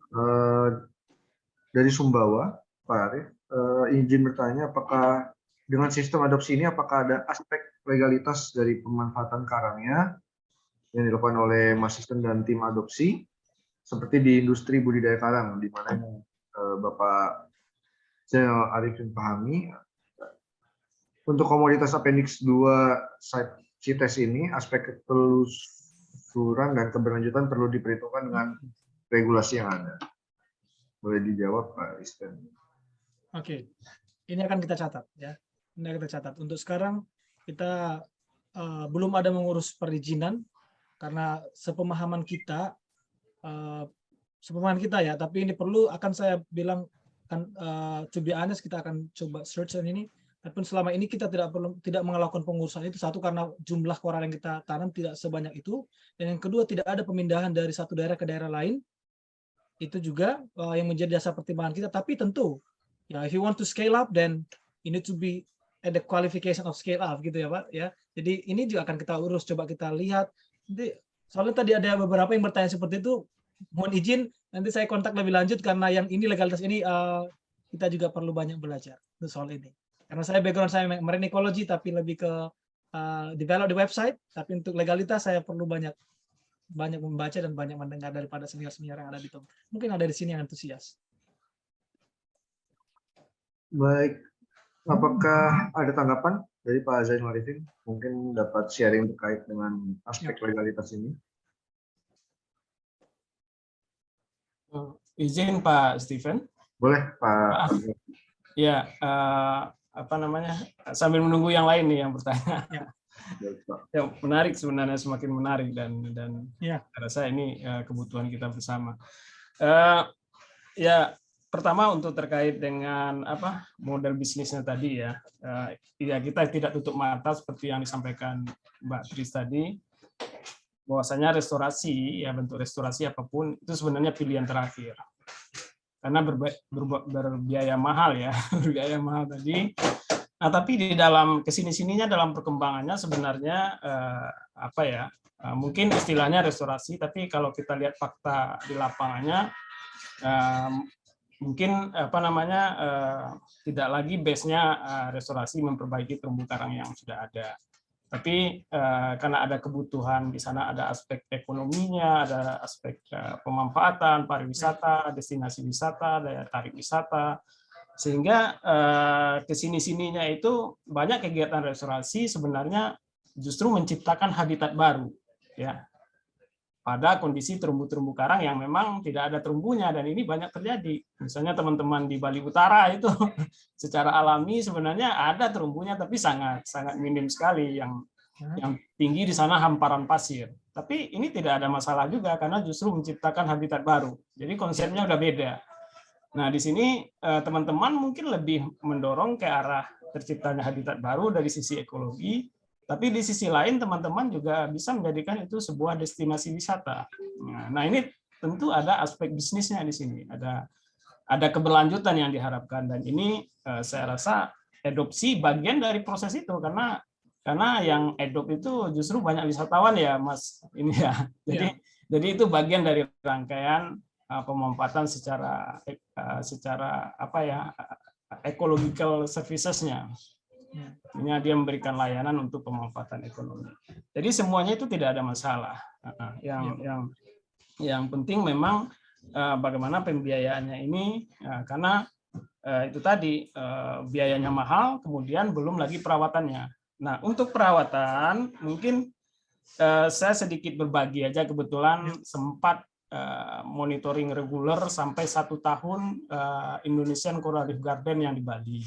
S1: Dari Sumbawa, Pak Arif, izin bertanya apakah dengan sistem adopsi ini apakah ada aspek legalitas dari pemanfaatan karangnya yang dilakukan oleh Mas Isten dan tim adopsi seperti di industri budidaya karang, di mana Bapak Zainul Arifin pahami. Untuk komoditas appendix 2 site CITES ini, aspek ketelusuran dan keberlanjutan perlu diperhitungkan dengan regulasi yang ada. Boleh dijawab Pak Isten?
S4: Oke, ini akan kita catat ya. Ini akan kita catat. Untuk sekarang kita belum ada mengurus perizinan karena sepemahaman kita ya. Tapi ini perlu, akan saya bilang kan, to be honest, kita akan coba search ini. Tapi selama ini kita tidak melakukan pengurusan itu, satu karena jumlah koral yang kita tanam tidak sebanyak itu, dan yang kedua tidak ada pemindahan dari satu daerah ke daerah lain. Itu juga yang menjadi dasar pertimbangan kita. Tapi tentu, ya if you want to scale up, then you need to be at the qualification of scale up gitu ya Pak ya. Jadi ini juga akan kita urus, coba kita lihat. Nanti soalnya tadi ada beberapa yang bertanya seperti itu, mohon izin nanti saya kontak lebih lanjut karena yang ini legalitas ini kita juga perlu banyak belajar soal ini. Karena saya background saya marine ecology tapi lebih ke develop di website, tapi untuk legalitas saya perlu banyak membaca dan banyak mendengar daripada senior-senior yang ada di tempat. Mungkin ada di sini yang antusias.
S1: Baik, apakah ada tanggapan dari Pak Zainul Arifin? Mungkin dapat sharing terkait dengan aspek legalitas ini.
S7: Izin Pak Steven.
S1: Boleh Pak.
S7: Ya, sambil menunggu yang lain nih yang bertanya. Ya, menarik sebenarnya, semakin menarik dan saya rasa ini kebutuhan kita bersama. Ya, pertama untuk terkait dengan model bisnisnya tadi ya, kita tidak tutup mata seperti yang disampaikan Mbak Tris tadi. bahwasanya restorasi, ya bentuk restorasi apapun itu sebenarnya pilihan terakhir. Karena berbiaya mahal ya, berbiaya mahal tadi. Nah, tapi di dalam kesini-sininya dalam perkembangannya sebenarnya mungkin istilahnya restorasi, tapi kalau kita lihat fakta di lapangannya mungkin tidak lagi base-nya restorasi memperbaiki terumbu karang yang sudah ada. Tapi karena ada kebutuhan di sana, ada aspek ekonominya, ada aspek pemanfaatan, pariwisata, destinasi wisata, daya tarik wisata, sehingga kesini-sininya itu banyak kegiatan restorasi sebenarnya justru menciptakan habitat baru, ya, pada kondisi terumbu-terumbu karang yang memang tidak ada terumbunya, dan ini banyak terjadi. Misalnya teman-teman di Bali Utara itu secara alami sebenarnya ada terumbunya, tapi sangat minim sekali. Yang tinggi di sana hamparan pasir. Tapi ini tidak ada masalah juga karena justru menciptakan habitat baru. Jadi konsepnya udah beda. Nah, di sini teman-teman mungkin lebih mendorong ke arah terciptanya habitat baru dari sisi ekologi, tapi di sisi lain teman-teman juga bisa menjadikan itu sebuah destinasi wisata. Nah, ini tentu ada aspek bisnisnya di sini. Ada keberlanjutan yang diharapkan, dan ini saya rasa adopsi bagian dari proses itu, karena yang adopt itu justru banyak wisatawan ya, Mas. Ini ya. Jadi itu bagian dari rangkaian pemanfaatan secara ecological services-nya. Ini dia memberikan layanan untuk pemanfaatan ekonomi. Jadi semuanya itu tidak ada masalah. Yang penting memang bagaimana pembiayaannya ini, karena itu tadi biayanya mahal, kemudian belum lagi perawatannya. Nah, untuk perawatan mungkin saya sedikit berbagi aja, kebetulan sempat monitoring reguler sampai 1 tahun Indonesian Coral Reef Garden yang di Bali.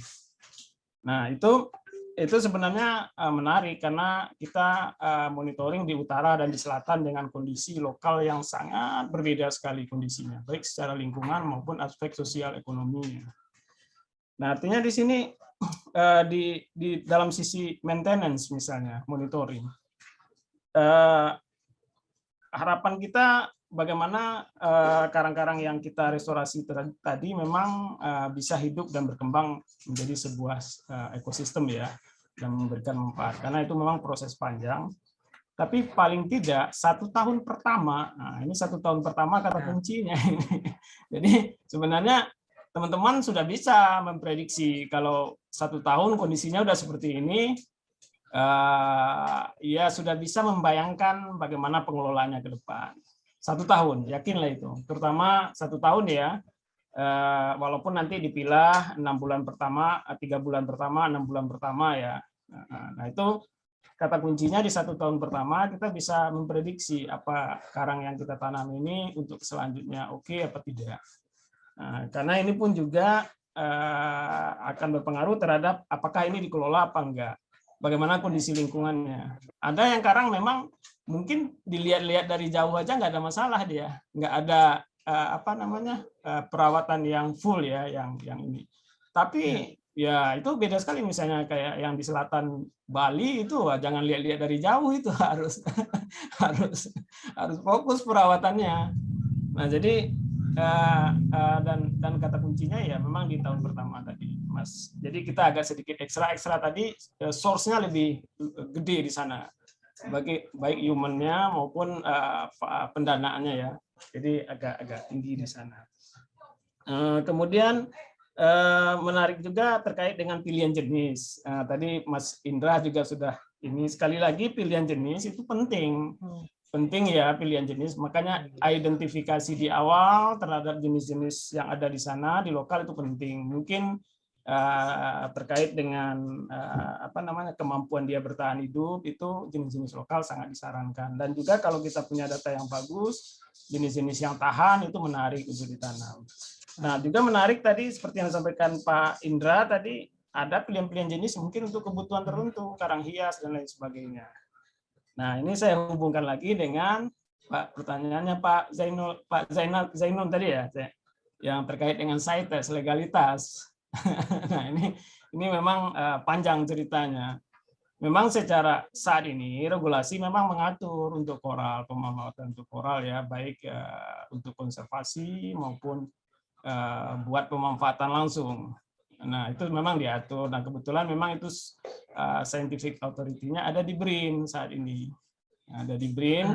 S7: Nah, itu sebenarnya menarik karena kita monitoring di utara dan di selatan dengan kondisi lokal yang sangat berbeda sekali kondisinya, baik secara lingkungan maupun aspek sosial ekonominya. Nah, artinya di sini di dalam sisi maintenance misalnya, monitoring, harapan kita bagaimana karang-karang yang kita restorasi tadi memang bisa hidup dan berkembang menjadi sebuah ekosistem ya, dan memberikan manfaat, karena itu memang proses panjang. Tapi paling tidak 1 tahun pertama, nah ini 1 tahun pertama kata kuncinya ini. Jadi sebenarnya teman-teman sudah bisa memprediksi kalau 1 tahun kondisinya udah seperti ini, ya sudah bisa membayangkan bagaimana pengelolaannya ke depan. 1 tahun, yakinlah itu. Terutama 1 tahun ya, walaupun nanti dipilah 6 bulan pertama, 3 bulan pertama, 6 bulan pertama ya. Nah itu kata kuncinya di 1 tahun pertama kita bisa memprediksi apa karang yang kita tanam ini untuk selanjutnya oke apa tidak. Nah, karena ini pun juga akan berpengaruh terhadap apakah ini dikelola apa enggak, bagaimana kondisi lingkungannya. Ada yang karang memang mungkin dilihat-lihat dari jauh aja nggak ada masalah, dia nggak ada perawatan yang full ya, yang ini. Tapi ya itu beda sekali, misalnya kayak yang di selatan Bali itu jangan lihat-lihat dari jauh, itu harus fokus perawatannya. Nah jadi dan kata kuncinya ya memang di tahun pertama tadi, Mas. Jadi kita agak sedikit ekstra tadi, source-nya lebih gede di sana, baik human-nya maupun pendanaannya ya. Jadi agak tinggi di sana. Kemudian menarik juga terkait dengan pilihan jenis. Tadi Mas Indra juga sudah ini, sekali lagi pilihan jenis itu penting. Penting ya pilihan jenis, makanya identifikasi di awal terhadap jenis-jenis yang ada di sana di lokal itu penting. Mungkin terkait dengan kemampuan dia bertahan hidup, itu jenis-jenis lokal sangat disarankan. Dan juga kalau kita punya data yang bagus, jenis-jenis yang tahan itu menarik untuk ditanam. Nah juga menarik tadi seperti yang disampaikan Pak Indra tadi, ada pilihan-pilihan jenis mungkin untuk kebutuhan tertentu, karang hias dan lain sebagainya. Nah, ini saya hubungkan lagi dengan pertanyaannya Pak Zainul tadi ya, yang terkait dengan CITES, legalitas. Nah, ini memang panjang ceritanya. memang secara saat ini regulasi memang mengatur untuk koral, pemanfaatan untuk koral ya, baik untuk konservasi maupun buat pemanfaatan langsung. Nah, itu memang diatur. Nah, kebetulan memang itu scientific authority-nya ada di BRIN saat ini. Ada di BRIN.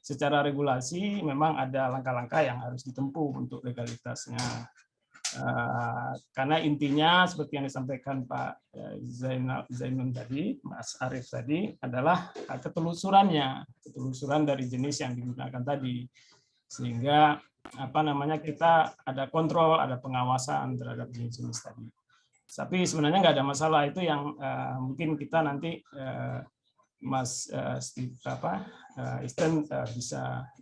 S7: Secara regulasi memang ada langkah-langkah yang harus ditempuh untuk legalitasnya. Karena intinya seperti yang disampaikan Pak Zainun tadi, Mas Arief tadi, adalah ketelusuran dari jenis yang digunakan tadi, sehingga kita ada kontrol, ada pengawasan terhadap jenis-jenis tadi. Tapi sebenarnya nggak ada masalah, itu yang mungkin kita nanti Mas Isten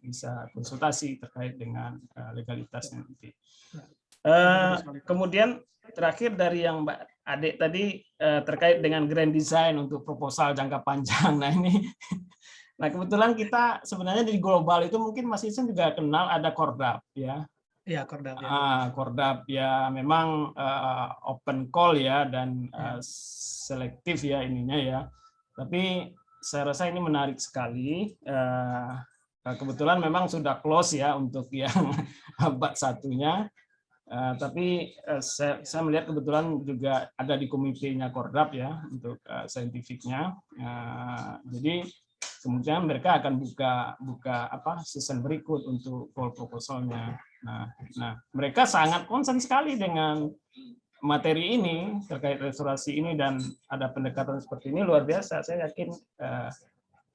S7: bisa konsultasi terkait dengan legalitasnya nanti. Kemudian terakhir dari yang Mbak Ade tadi terkait dengan grand design untuk proposal jangka panjang. Nah ini, nah kebetulan kita sebenarnya di global itu mungkin Mas Isen juga kenal ada Cordap ya.
S4: Iya, Cordap ya.
S7: Cordap ya memang open call ya dan selektif ya ininya ya. Tapi saya rasa ini menarik sekali. Kebetulan memang sudah close ya untuk yang bab satunya. Tapi saya melihat kebetulan juga ada di komitenya Cordap ya untuk saintifiknya. Jadi kemungkinan mereka akan buka season berikut untuk call proposalnya. Nah, mereka sangat concern sekali dengan materi ini terkait restorasi ini dan ada pendekatan seperti ini luar biasa. Saya yakin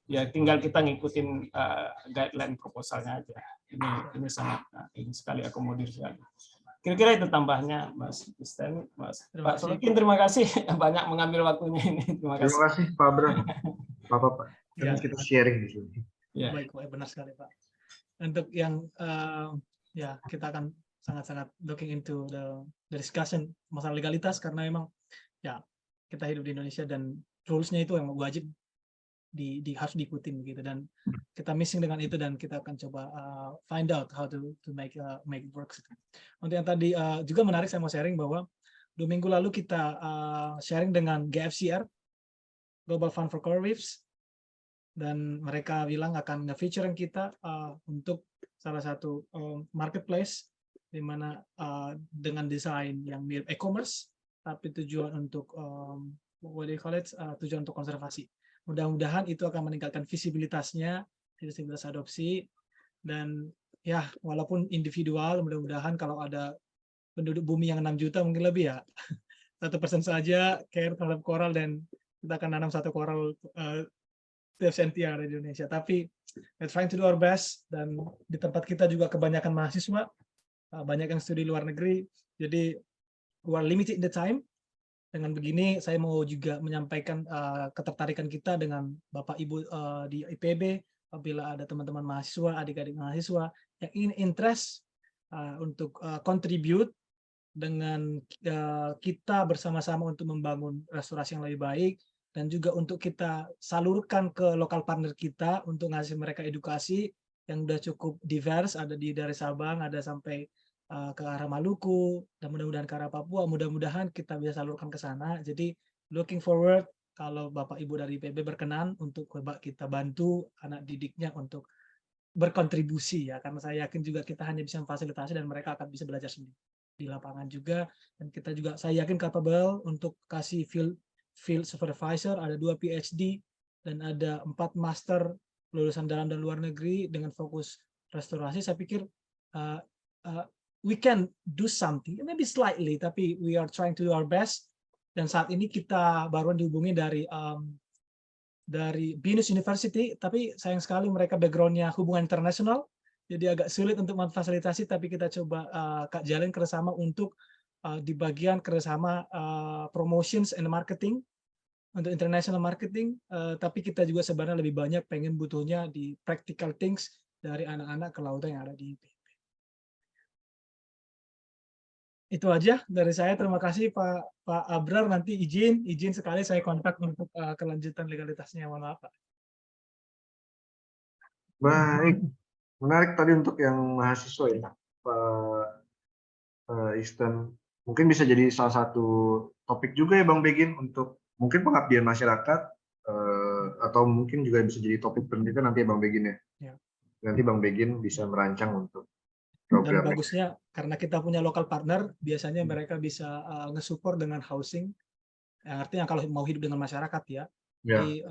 S7: ya tinggal kita ngikutin guideline proposalnya aja. Ini sangat ini sekali akomodir sekali. Kira-kira itu tambahnya, Mas Isten, Mas Pak Solikin, terima kasih banyak mengambil waktunya ini. Terima kasih
S1: Pak Bram, Bapak. Kita sharing di sini.
S4: Ya. Baik, benar sekali Pak. Untuk yang ya kita akan sangat-sangat looking into the discussion masalah legalitas karena memang ya kita hidup di Indonesia dan rules-nya itu yang wajib harus diikutin begitu, dan kita missing dengan itu dan kita akan coba find out how to make it works. Untuk yang tadi juga menarik, saya mau sharing bahwa 2 minggu lalu kita sharing dengan GFCR, Global Fund for Coral Reefs, dan mereka bilang akan nge-featuring kita untuk salah satu marketplace di mana dengan desain yang mirip e-commerce tapi tujuan untuk tujuan untuk konservasi. Mudah-mudahan itu akan meningkatkan visibilitas adopsi, dan ya walaupun individual, mudah-mudahan kalau ada penduduk bumi yang 6 juta mungkin lebih ya 1% saja care terhadap koral dan kita akan nanam 1 koral tiap senti yang ada di Indonesia. Tapi we're trying to do our best, dan di tempat kita juga kebanyakan mahasiswa, banyak yang studi luar negeri, jadi we are limited in the time. Dengan begini, saya mau juga menyampaikan ketertarikan kita dengan Bapak Ibu di IPB, apabila ada teman-teman mahasiswa, adik-adik mahasiswa yang ingin interest untuk contribute dengan kita bersama-sama untuk membangun restorasi yang lebih baik, dan juga untuk kita salurkan ke lokal partner kita untuk ngasih mereka edukasi yang udah cukup divers, ada dari Sabang, ada sampai ke arah Maluku, dan mudah-mudahan ke arah Papua. Mudah-mudahan kita bisa salurkan ke sana. Jadi looking forward kalau Bapak Ibu dari IPB berkenan untuk kita bantu anak didiknya untuk berkontribusi ya, karena saya yakin juga kita hanya bisa memfasilitasi dan mereka akan bisa belajar sendiri di lapangan juga, dan kita juga saya yakin capable untuk kasih field supervisor, ada 2 PhD dan ada 4 master lulusan dalam dan luar negeri dengan fokus restorasi. Saya pikir we can do something, maybe slightly, tapi we are trying to do our best. Dan saat ini kita baru dihubungi dari Binus University, tapi sayang sekali mereka backgroundnya hubungan internasional, jadi agak sulit untuk memfasilitasi, tapi kita coba jalin kerjasama untuk di bagian kerjasama promotions and marketing, untuk international marketing, tapi kita juga sebenarnya lebih banyak pengen butuhnya di practical things dari anak-anak kelautan yang ada di IPB. Itu aja dari saya. Terima kasih Pak Abrar. Nanti izin sekali saya kontak untuk kelanjutan legalitasnya. Mohon maaf Pak.
S1: Baik, menarik tadi untuk yang mahasiswa ya, Pak Isten. mungkin bisa jadi salah satu topik juga ya Bang Begin untuk mungkin pengabdian masyarakat, atau mungkin juga bisa jadi topik penelitian nanti ya Bang Begin ya.
S4: Ya.
S1: Nanti Bang Begin bisa merancang untuk
S4: Dan
S1: program.
S4: bagusnya karena kita punya local partner, biasanya mereka bisa nge-support dengan housing. Yang artinya kalau mau hidup dengan masyarakat ya,
S1: Ya.
S4: jadi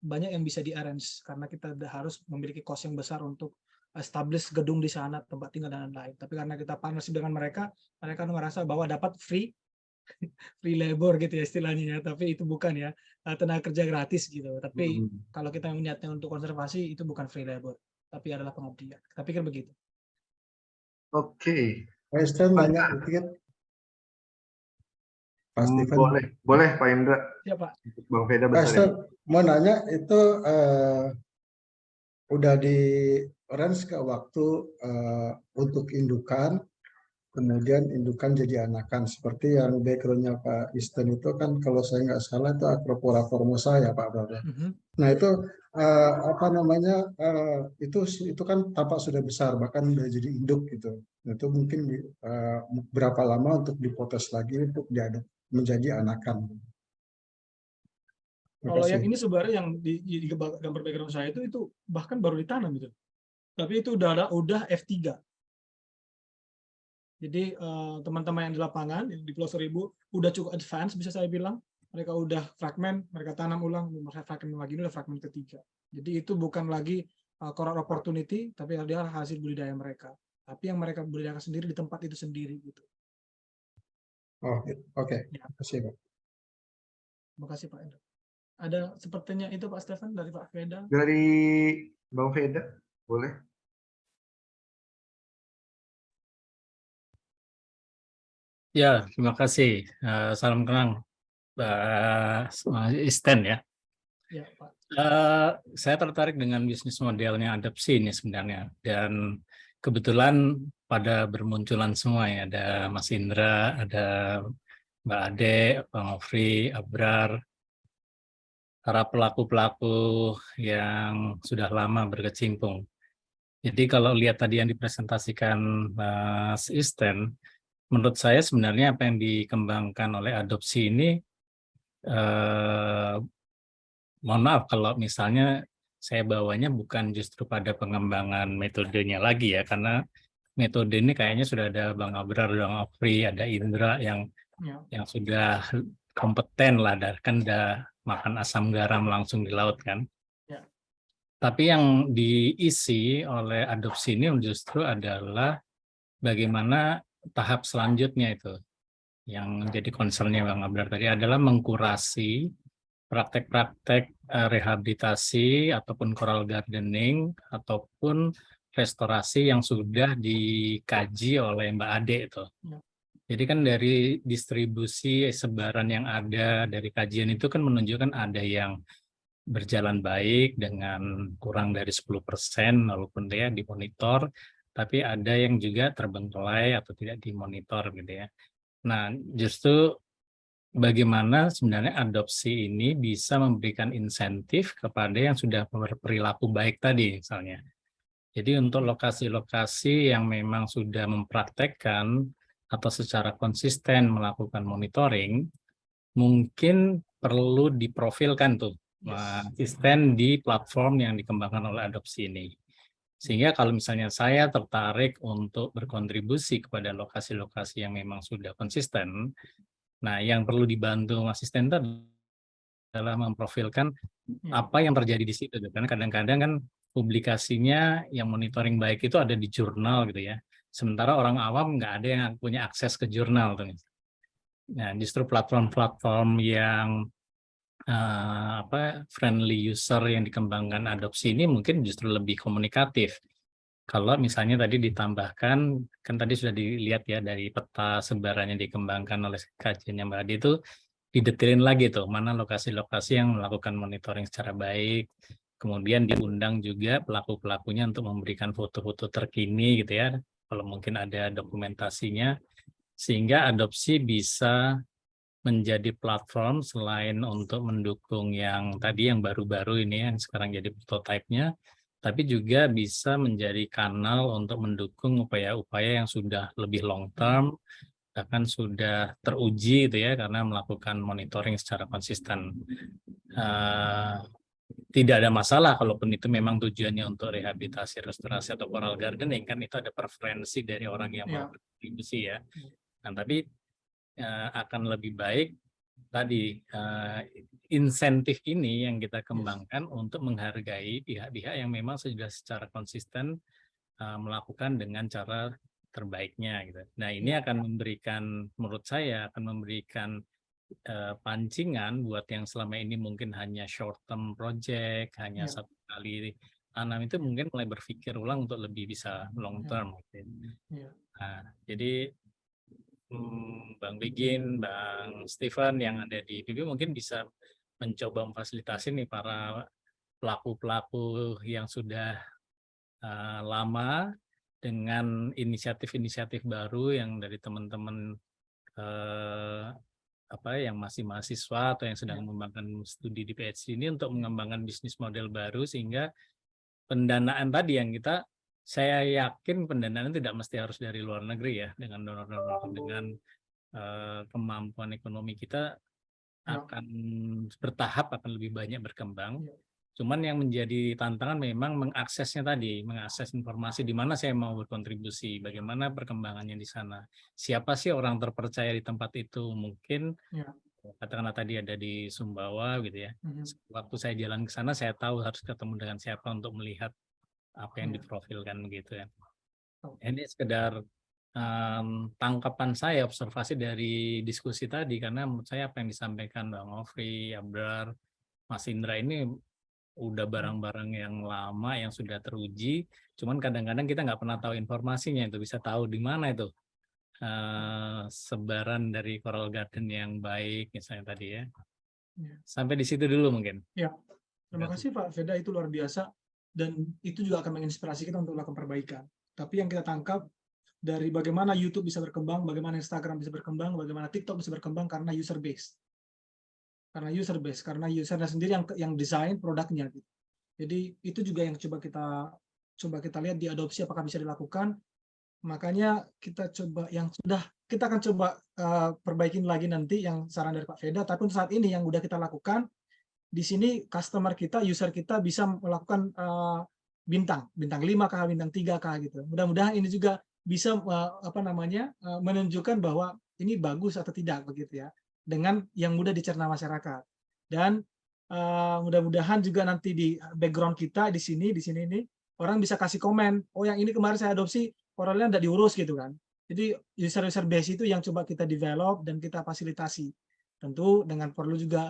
S4: banyak yang bisa di-arrange karena kita harus memiliki cost yang besar untuk establish gedung di sana, tempat tinggal dan lain-lain. Tapi karena kita partnership dengan mereka merasa bahwa dapat free labor gitu ya istilahnya ya. Tapi itu bukan ya tenaga kerja gratis gitu. Tapi kalau kita niatnya untuk konservasi itu bukan free labor, tapi adalah pengabdian. Kita pikir begitu.
S1: Oke.
S9: Pak nanya dikit. Pak Steven.
S1: Boleh Pak Indra.
S4: Ya Pak.
S1: Bang Veda
S9: Pak
S1: besar.
S9: mau nanya itu udah di range ke waktu untuk indukan, kemudian indukan jadi anakan seperti yang backgroundnya Pak Isten itu kan kalau saya nggak salah itu Acropora formosa ya Pak Brother. Nah itu apa namanya itu kan tampak sudah besar bahkan udah jadi induk gitu. Itu mungkin berapa lama untuk dipotes lagi untuk diaduk menjadi anakan.
S4: Kalau yang ini sebenarnya yang di gambar background saya itu bahkan baru ditanam gitu. Tapi itu udah F3. Jadi teman-teman yang di lapangan di Pulau Seribu udah cukup advance bisa saya bilang. Mereka udah fragmen, mereka tanam ulang, mereka fragmen lagi, ini udah fragmen ketiga. Jadi itu bukan lagi coral opportunity, tapi adalah hasil budidaya mereka. Tapi yang mereka budidayakan sendiri di tempat itu sendiri gitu.
S9: Oh, oke.
S4: Ya.
S9: Terima kasih Pak.
S4: Terima kasih Pak Indra. Ada sepertinya itu Pak Stefan dari Pak Veda.
S1: Dari Bang Veda, boleh?
S11: Ya, terima kasih. Salam kenal, Pak Isten ya.
S4: Ya, Pak.
S11: Saya tertarik dengan bisnis modelnya adopsi ini sebenarnya. Dan kebetulan pada bermunculan semua ya. Ada Mas Indra, ada Mbak Ade, Bang Ofri, Abrar, para pelaku-pelaku yang sudah lama berkecimpung. Jadi kalau lihat tadi yang dipresentasikan Mas Isten, menurut saya sebenarnya apa yang dikembangkan oleh adopsi ini, mohon maaf kalau misalnya saya bawanya bukan justru pada pengembangan metodenya lagi ya, karena metode ini kayaknya sudah ada Bang Abrar, Bang Ofri, ada Indra yang sudah kompeten lah, kan udah makan asam garam langsung di laut kan.
S4: Ya.
S11: Tapi yang diisi oleh adopsi ini justru adalah bagaimana tahap selanjutnya itu yang menjadi concern-nya Bang Abrar tadi adalah mengkurasi praktek-praktek rehabilitasi ataupun coral gardening ataupun restorasi yang sudah dikaji oleh Mbak Ade itu. Jadi kan dari distribusi sebaran yang ada dari kajian itu kan menunjukkan ada yang berjalan baik dengan kurang dari 10% walaupun dia dimonitor, tapi ada yang juga terbengkelai atau tidak dimonitor gitu ya. Nah, justru bagaimana sebenarnya adopsi ini bisa memberikan insentif kepada yang sudah berperilaku baik tadi misalnya. Jadi untuk lokasi-lokasi yang memang sudah mempraktekkan atau secara konsisten melakukan monitoring, mungkin perlu diprofilkan tuh asisten di platform yang dikembangkan oleh adopsi ini. Sehingga kalau misalnya saya tertarik untuk berkontribusi kepada lokasi-lokasi yang memang sudah konsisten, nah yang perlu dibantu asisten itu adalah memprofilkan apa yang terjadi di situ. Karena kadang-kadang kan publikasinya yang monitoring baik itu ada di jurnal gitu ya. Sementara orang awam nggak ada yang punya akses ke jurnal tuh. Nah, justru platform-platform yang friendly user yang dikembangkan adopsi ini mungkin justru lebih komunikatif. Kalau misalnya tadi ditambahkan, kan tadi sudah dilihat ya dari peta sebarannya dikembangkan oleh kajiannya Mbak Adi itu didetailin lagi tuh mana lokasi-lokasi yang melakukan monitoring secara baik, kemudian diundang juga pelaku-pelakunya untuk memberikan foto-foto terkini gitu ya, kalau mungkin ada dokumentasinya, sehingga adopsi bisa menjadi platform selain untuk mendukung yang tadi yang baru-baru ini yang sekarang jadi prototipe-nya, tapi juga bisa menjadi kanal untuk mendukung upaya-upaya yang sudah lebih long term bahkan sudah teruji itu ya karena melakukan monitoring secara konsisten. Tidak ada masalah kalaupun itu memang tujuannya untuk rehabilitasi, restorasi atau coral gardening, kan itu ada preferensi dari orang yang mau berkontribusi ya. Nah, tapi akan lebih baik tadi insentif ini yang kita kembangkan untuk menghargai pihak-pihak yang memang sudah secara konsisten melakukan dengan cara terbaiknya gitu. Nah, ini akan memberikan, menurut saya akan memberikan pancingan buat yang selama ini mungkin hanya short term project, hanya satu kali tanam, itu mungkin mulai berpikir ulang untuk lebih bisa long term gitu. Nah, jadi Bang Begin, Bang Stephen yang ada di PB mungkin bisa mencoba memfasilitasi nih para pelaku-pelaku yang sudah lama dengan inisiatif-inisiatif baru yang dari teman-teman yang masih mahasiswa atau yang sedang mengembangkan studi di PhD ini untuk mengembangkan bisnis model baru, sehingga pendanaan tadi yang saya yakin pendanaan tidak mesti harus dari luar negeri ya, dengan donor-donor, dengan kemampuan ekonomi kita akan bertahap akan lebih banyak berkembang. Cuman yang menjadi tantangan memang mengaksesnya tadi, mengakses informasi di mana saya mau berkontribusi, bagaimana perkembangannya di sana. Siapa sih orang terpercaya di tempat itu? Mungkin katakanlah tadi ada di Sumbawa gitu ya. Waktu saya jalan ke sana saya tahu harus ketemu dengan siapa untuk melihat apa yang diprofilkan begitu ya. Ini sekedar tangkapan saya, observasi dari diskusi tadi, karena menurut saya apa yang disampaikan Bang Ofri, Abrar, Mas Indra ini udah barang-barang yang lama yang sudah teruji, cuman kadang-kadang kita nggak pernah tahu informasinya, itu bisa tahu di mana itu sebaran dari coral garden yang baik misalnya tadi ya. Sampai di situ dulu mungkin.
S4: Ya, terima kasih Pak Veda, itu luar biasa dan itu juga akan menginspirasi kita untuk melakukan perbaikan. Tapi yang kita tangkap dari bagaimana YouTube bisa berkembang, bagaimana Instagram bisa berkembang, bagaimana TikTok bisa berkembang karena user base. Karena usernya sendiri yang desain produknya. Jadi itu juga yang coba kita lihat di adopsi apakah bisa dilakukan. Makanya kita akan coba perbaikin lagi nanti yang saran dari Pak Veda. Tapi untuk saat ini yang udah kita lakukan di sini customer kita, user kita bisa melakukan bintang 5K, bintang 3K gitu. Mudah-mudahan ini juga bisa menunjukkan bahwa ini bagus atau tidak begitu ya, dengan yang mudah dicerna masyarakat. Dan mudah-mudahan juga nanti di background kita di sini ini orang bisa kasih komen, oh yang ini kemarin saya adopsi coralnya tidak diurus gitu kan. Jadi user base itu yang coba kita develop dan kita fasilitasi. Tentu dengan perlu juga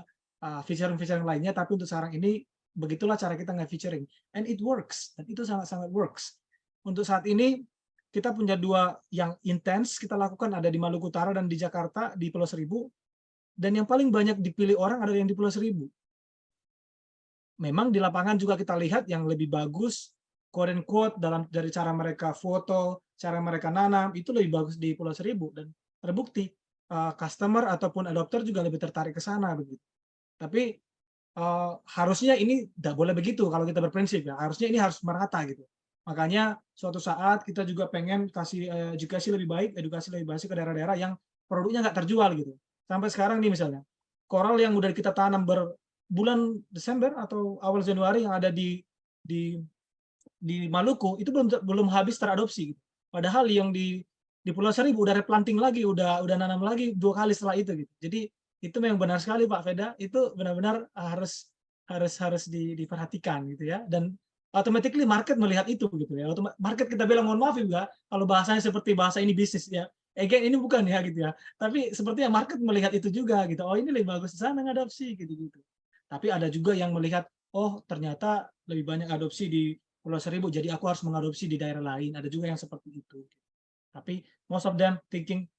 S4: featuring lainnya, tapi untuk sekarang ini begitulah cara kita nge-featuring. And it works, dan itu sangat-sangat works. Untuk saat ini kita punya 2 yang intens kita lakukan, ada di Maluku Utara dan di Jakarta, di Pulau Seribu. Dan yang paling banyak dipilih orang adalah yang di Pulau Seribu. Memang di lapangan juga kita lihat yang lebih bagus, quote and quote, dari cara mereka foto, cara mereka nanam, itu lebih bagus di Pulau Seribu. Dan terbukti, customer ataupun adopter juga lebih tertarik ke sana. Begitu. Tapi harusnya ini tidak boleh begitu kalau kita berprinsip ya. Harusnya ini harus merata gitu. Makanya suatu saat kita juga pengen kasih edukasi lebih baik ke daerah-daerah yang produknya nggak terjual gitu. Sampai sekarang nih misalnya, koral yang udah kita tanam bulan Desember atau awal Januari yang ada di Maluku itu belum habis teradopsi. Gitu. Padahal yang di Pulau Seribu udah replanting lagi, udah nanam lagi 2 kali setelah itu gitu. Jadi itu memang benar sekali Pak Veda, itu benar-benar harus diperhatikan gitu ya. Dan automatically market melihat itu gitu ya. Market kita bilang mohon maaf juga kalau bahasanya seperti bahasa ini bisnis ya. Again ini bukan ya gitu ya. Tapi sepertinya market melihat itu juga gitu. Oh ini lebih bagus di sana ngadopsi gitu-gitu. Tapi ada juga yang melihat oh ternyata lebih banyak adopsi di Pulau Seribu jadi aku harus mengadopsi di daerah lain. Ada juga yang seperti itu. Tapi most of them thinking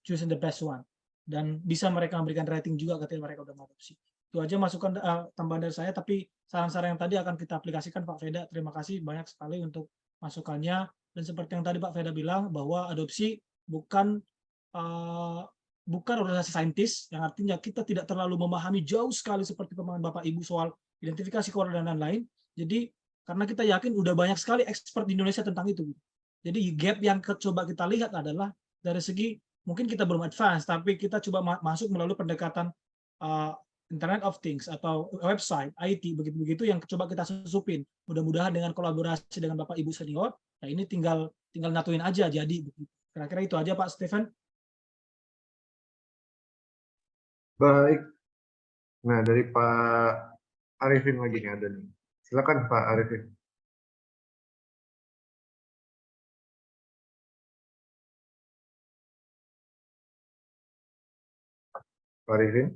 S4: choosing the best one dan bisa mereka memberikan rating juga ketika mereka udah mengadopsi. Itu aja masukan tambahan dari saya, tapi saran-saran yang tadi akan kita aplikasikan Pak Veda. Terima kasih banyak sekali untuk masukannya. Dan seperti yang tadi Pak Veda bilang, bahwa adopsi bukan organisasi saintis, yang artinya kita tidak terlalu memahami jauh sekali seperti pemahaman Bapak Ibu soal identifikasi coral dan lain-lain. Jadi karena kita yakin udah banyak sekali expert di Indonesia tentang itu. Jadi gap yang coba kita lihat adalah dari segi mungkin kita belum advance, tapi kita coba masuk melalui pendekatan Internet of Things atau website IT begitu-begitu yang coba kita susupin. Mudah-mudahan dengan kolaborasi dengan Bapak Ibu senior, nah ini tinggal natuin aja jadi. Kira-kira itu aja Pak Stephen.
S1: Baik. Nah, dari Pak Arifin lagi nih ada nih. Silakan Pak Arifin. Pak Arifin.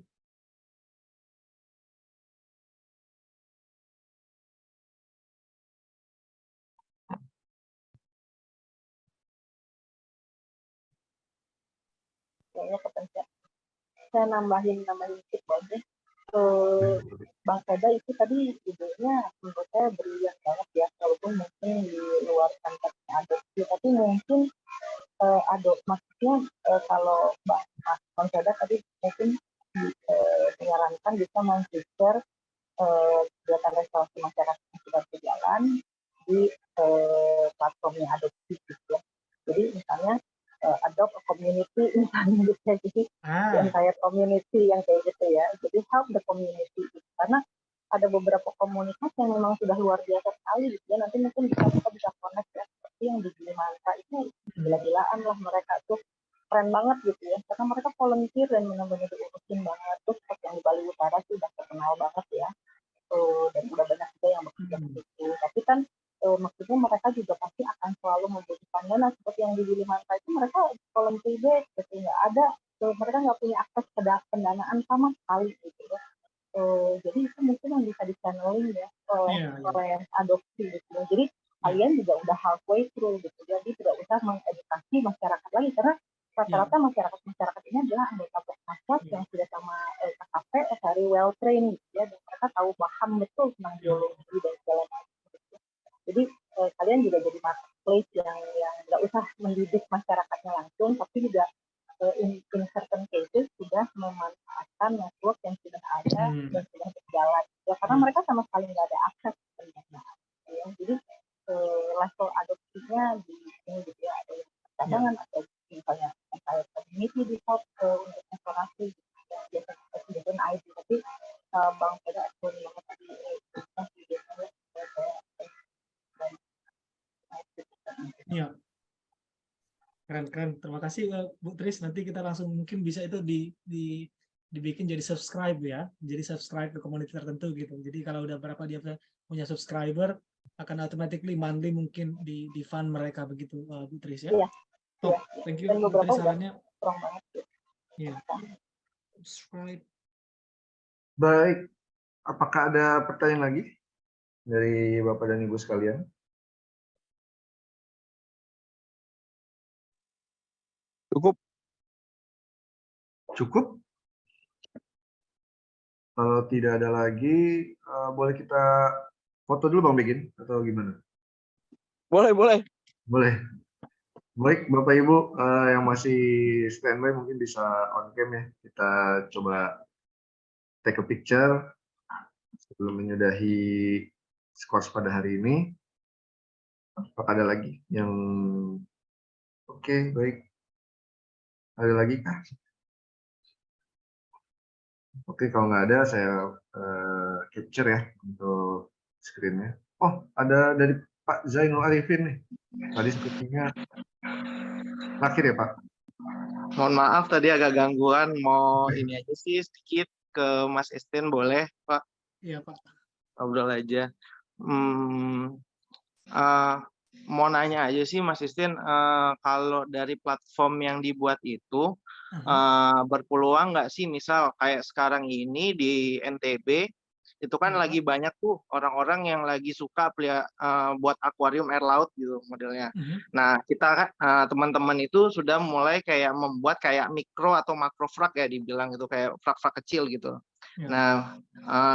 S2: Kayaknya kepencet. Saya nambahin sedikit aja. Bang Seda itu tadi idenya menurut saya brilian banget ya, walaupun mungkin di luar konteksnya adopsi, tapi mungkin maksudnya kalau Bang Seda tadi mungkin menyarankan bisa men-share kegiatan restorasi masyarakat yang sudah berjalan di platformnya adopsi gitu ya. Jadi misalnya adopt a community misalnya gitu ya, jadi the entire community yang kayak gitu ya, jadi help the community gitu. Karena ada beberapa komunitas yang memang sudah luar biasa sekali gitu ya, nanti mungkin kita bisa connect ya, seperti yang di Gilimantra itu gila-gilaan lah mereka tuh, keren banget gitu ya, karena mereka volunteer dan benar-benar diurusin banget. Terus yang di Bali Utara sih udah terkenal banget ya, dan udah banyak juga yang bekerja di situ, tapi kan maksudnya mereka juga pasti akan selalu membutuhkan dana, seperti yang di Gilimantra itu mereka volunteer gitu, nggak ada, mereka nggak punya akses ke pendanaan sama sekali gitu ya. Jadi itu mungkin yang bisa di-channeling ya oleh adopsi gitu ya. Jadi kalian juga udah halfway through gitu, jadi tidak usah mengedukasi masyarakat lagi, karena rata-rata masyarakat ini adalah anggota masyarakat yang sudah sama KKP, very well trained gitu ya, dan mereka tahu paham betul tentang biologi dan segala macam. Jadi kalian juga jadi marketplace yang nggak usah mendidik masyarakatnya langsung, tapi juga in certain cases sudah memanfaatkan network yang sudah ada dan sudah berjalan. Ya, karena mereka sama sekali nggak ada akses ke pendanaan. Ya. Jadi level adopsinya di sini gitu ya, ada yang cadangan atau misalnya entire community di help untuk restorasi gitu ya. Biasa kita sudah ID, tapi Bang Seda actually yang tadi
S4: Iya. Keren. Terima kasih Bu Tris. Nanti kita langsung mungkin bisa itu dibikin jadi subscribe ya. Jadi subscribe ke komunitas tertentu gitu. Jadi kalau udah berapa dia punya subscriber, akan automatically monthly mungkin di fund mereka begitu Bu Tris ya. Iya. Top. Thank you Bu Tris sarannya. Iya. Subscribe.
S1: Baik. Apakah ada pertanyaan lagi dari Bapak dan Ibu sekalian? Cukup? Kalau tidak ada lagi, boleh kita foto dulu Bang Begin atau gimana?
S3: Boleh.
S1: Baik, Bapak Ibu yang masih standby mungkin bisa on cam ya. Kita coba take a picture sebelum menyudahi skors pada hari ini. Apakah ada lagi yang oke, baik. Ada lagi kah? Oke, kalau nggak ada saya capture ya untuk screen-nya. Oh, ada dari Pak Zainul Arifin nih. Tadi sepertinya terakhir ya Pak.
S12: Mohon maaf tadi agak gangguan, mau ini aja sih sedikit ke Mas Esten boleh Pak?
S4: Iya Pak.
S12: Ngobrol aja. Mau nanya aja sih Mas Esten, kalau dari platform yang dibuat itu berpeluang nggak sih, misal kayak sekarang ini di NTB itu kan lagi banyak tuh orang-orang yang lagi suka buat akuarium air laut gitu modelnya. Nah kita teman-teman itu sudah mulai kayak membuat kayak mikro atau makro frag ya dibilang gitu, kayak frag-frag kecil gitu. Nah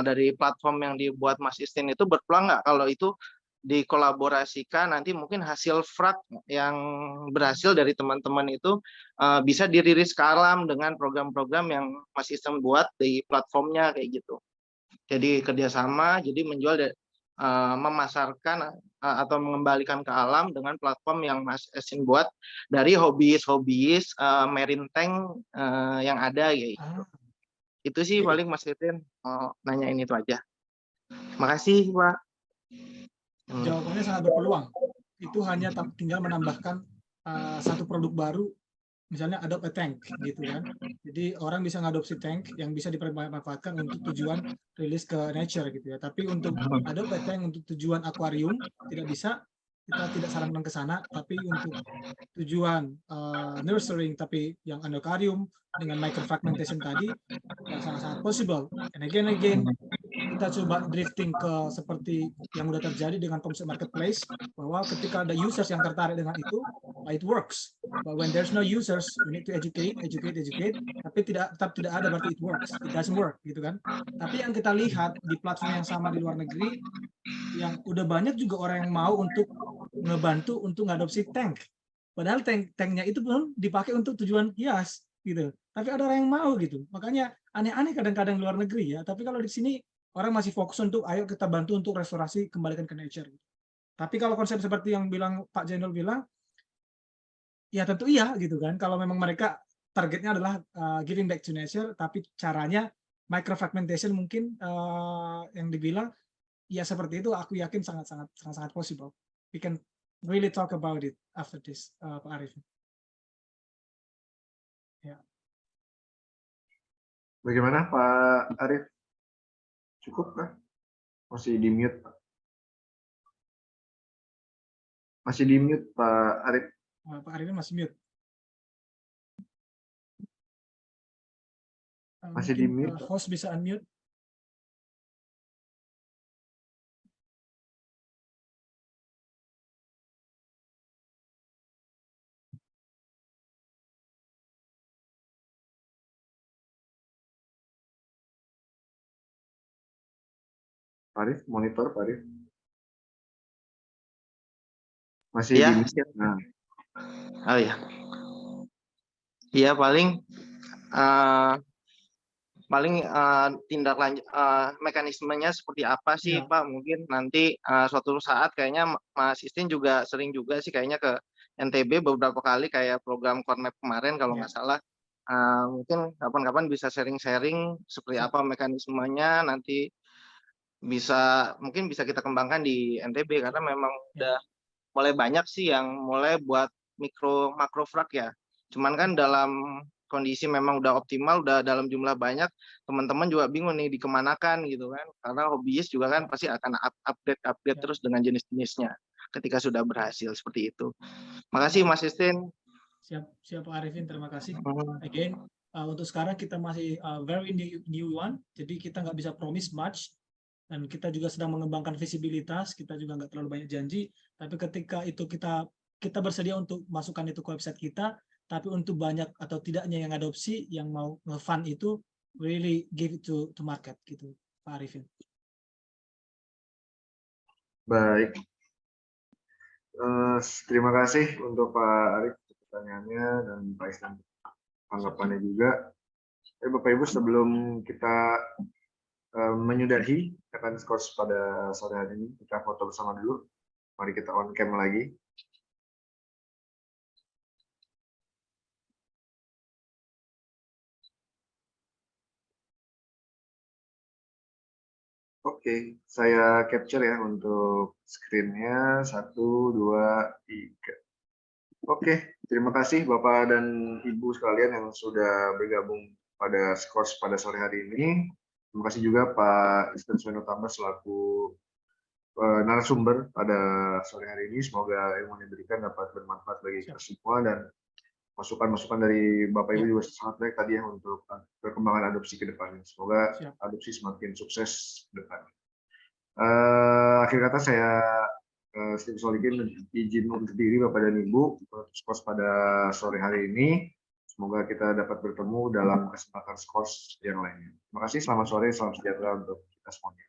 S12: dari platform yang dibuat Mas Istin itu berpeluang nggak kalau itu dikolaborasikan, nanti mungkin hasil frag yang berhasil dari teman-teman itu bisa dirilis ke alam dengan program-program yang Mas Istin buat di platformnya kayak gitu. Jadi kerjasama, jadi menjual memasarkan atau mengembalikan ke alam dengan platform yang Mas Esin buat dari hobiis marine tank yang ada ya. Itu sih paling Mas Esin nanyain itu aja. Makasih Pak.
S4: Jawabannya sangat berpeluang. Itu hanya tinggal menambahkan satu produk baru, misalnya adopt a tank gitu kan. Jadi orang bisa ngadopsi tank yang bisa dimanfaatkan untuk tujuan rilis ke nature gitu ya. Tapi untuk adopt a tank untuk tujuan akuarium tidak bisa, kita tidak sarankan ke sana. Tapi untuk tujuan nurturing tapi yang aquarium dengan microfragmentation tadi ya sangat-sangat possible. And again kita coba drifting ke seperti yang udah terjadi dengan konsep marketplace, bahwa ketika ada users yang tertarik dengan itu, it works. But when there's no users, we need to educate. Tapi tetap tidak ada berarti it works. It doesn't work, gitu kan? Tapi yang kita lihat di platform yang sama di luar negeri, yang udah banyak juga orang yang mau untuk ngebantu untuk ngadopsi tank. Padahal tanknya itu belum dipakai untuk tujuan hias, gitu. Tapi ada orang yang mau gitu. Makanya aneh-aneh kadang-kadang luar negeri ya. Tapi kalau di sini orang masih fokus untuk ayo kita bantu untuk restorasi, kembalikan ke nature. Tapi kalau konsep seperti yang bilang Pak Jainul bilang, ya tentu iya gitu kan. Kalau memang mereka targetnya adalah giving back to nature, tapi caranya microfragmentation mungkin yang dibilang ya seperti itu, aku yakin sangat possible. We can really talk about it after this, Pak Arif. Ya.
S1: Bagaimana Pak Arif? Cukup kah? Masih di mute, Pak. Masih di mute, Pak Arif.
S4: Pak Arif masih mute.
S1: Masih di mute.
S4: Host bisa unmute.
S1: Pak Arif, monitor Pak Arif. Masih
S12: Ya,
S1: di mute. Nah.
S12: Oh ya. Iya paling tindak lanjut mekanismenya seperti apa sih
S4: Ya.
S12: Pak? Mungkin nanti suatu saat kayaknya Mas Istin juga sering juga sih kayaknya ke NTB beberapa kali kayak program Cornep kemarin kalau nggak salah. Mungkin kapan-kapan bisa sharing-sharing seperti apa mekanismenya, nanti mungkin bisa kita kembangkan di NTB karena memang udah mulai banyak sih yang mulai buat makrofrag ya. Cuman kan dalam kondisi memang udah optimal, udah dalam jumlah banyak, teman-teman juga bingung nih dikemanakan gitu kan. Karena hobiis juga kan pasti akan update terus dengan jenis-jenisnya ketika sudah berhasil seperti itu. Makasih Mas Istin.
S4: Siap Pak Arifin, terima kasih. Again, untuk sekarang kita masih very new one, jadi kita nggak bisa promise much. Dan kita juga sedang mengembangkan visibilitas, kita juga nggak terlalu banyak janji, tapi ketika itu kita bersedia untuk masukkan itu ke website kita, tapi untuk banyak atau tidaknya yang adopsi, yang mau nge-fund itu, really give it to market, gitu, Pak Arifin.
S1: Baik. Terima kasih untuk Pak Arif pertanyaannya dan Pak Istan tanggapannya juga. Bapak Ibu, sebelum kita menyudahi akan skors pada sore hari ini, kita foto bersama dulu. Mari kita on cam lagi. Oke, saya capture ya untuk screen-nya. 1, 2, 3. Oke, terima kasih Bapak dan Ibu sekalian yang sudah bergabung pada skors pada sore hari ini. Terima kasih juga Pak Istin Suenotamba selaku narasumber pada sore hari ini. Semoga ilmu yang diberikan dapat bermanfaat bagi kita semua dan masukan-masukan dari Bapak Ibu juga sangat baik tadi ya untuk perkembangan adopsi ke depannya. Semoga adopsi semakin sukses ke depan. Akhir kata saya Steve Solikin izin undur diri Bapak dan Ibu untuk skors pada sore hari ini. Semoga kita dapat bertemu dalam kesempatan skors yang lainnya. Terima kasih, selamat sore, salam sejahtera untuk kita semuanya.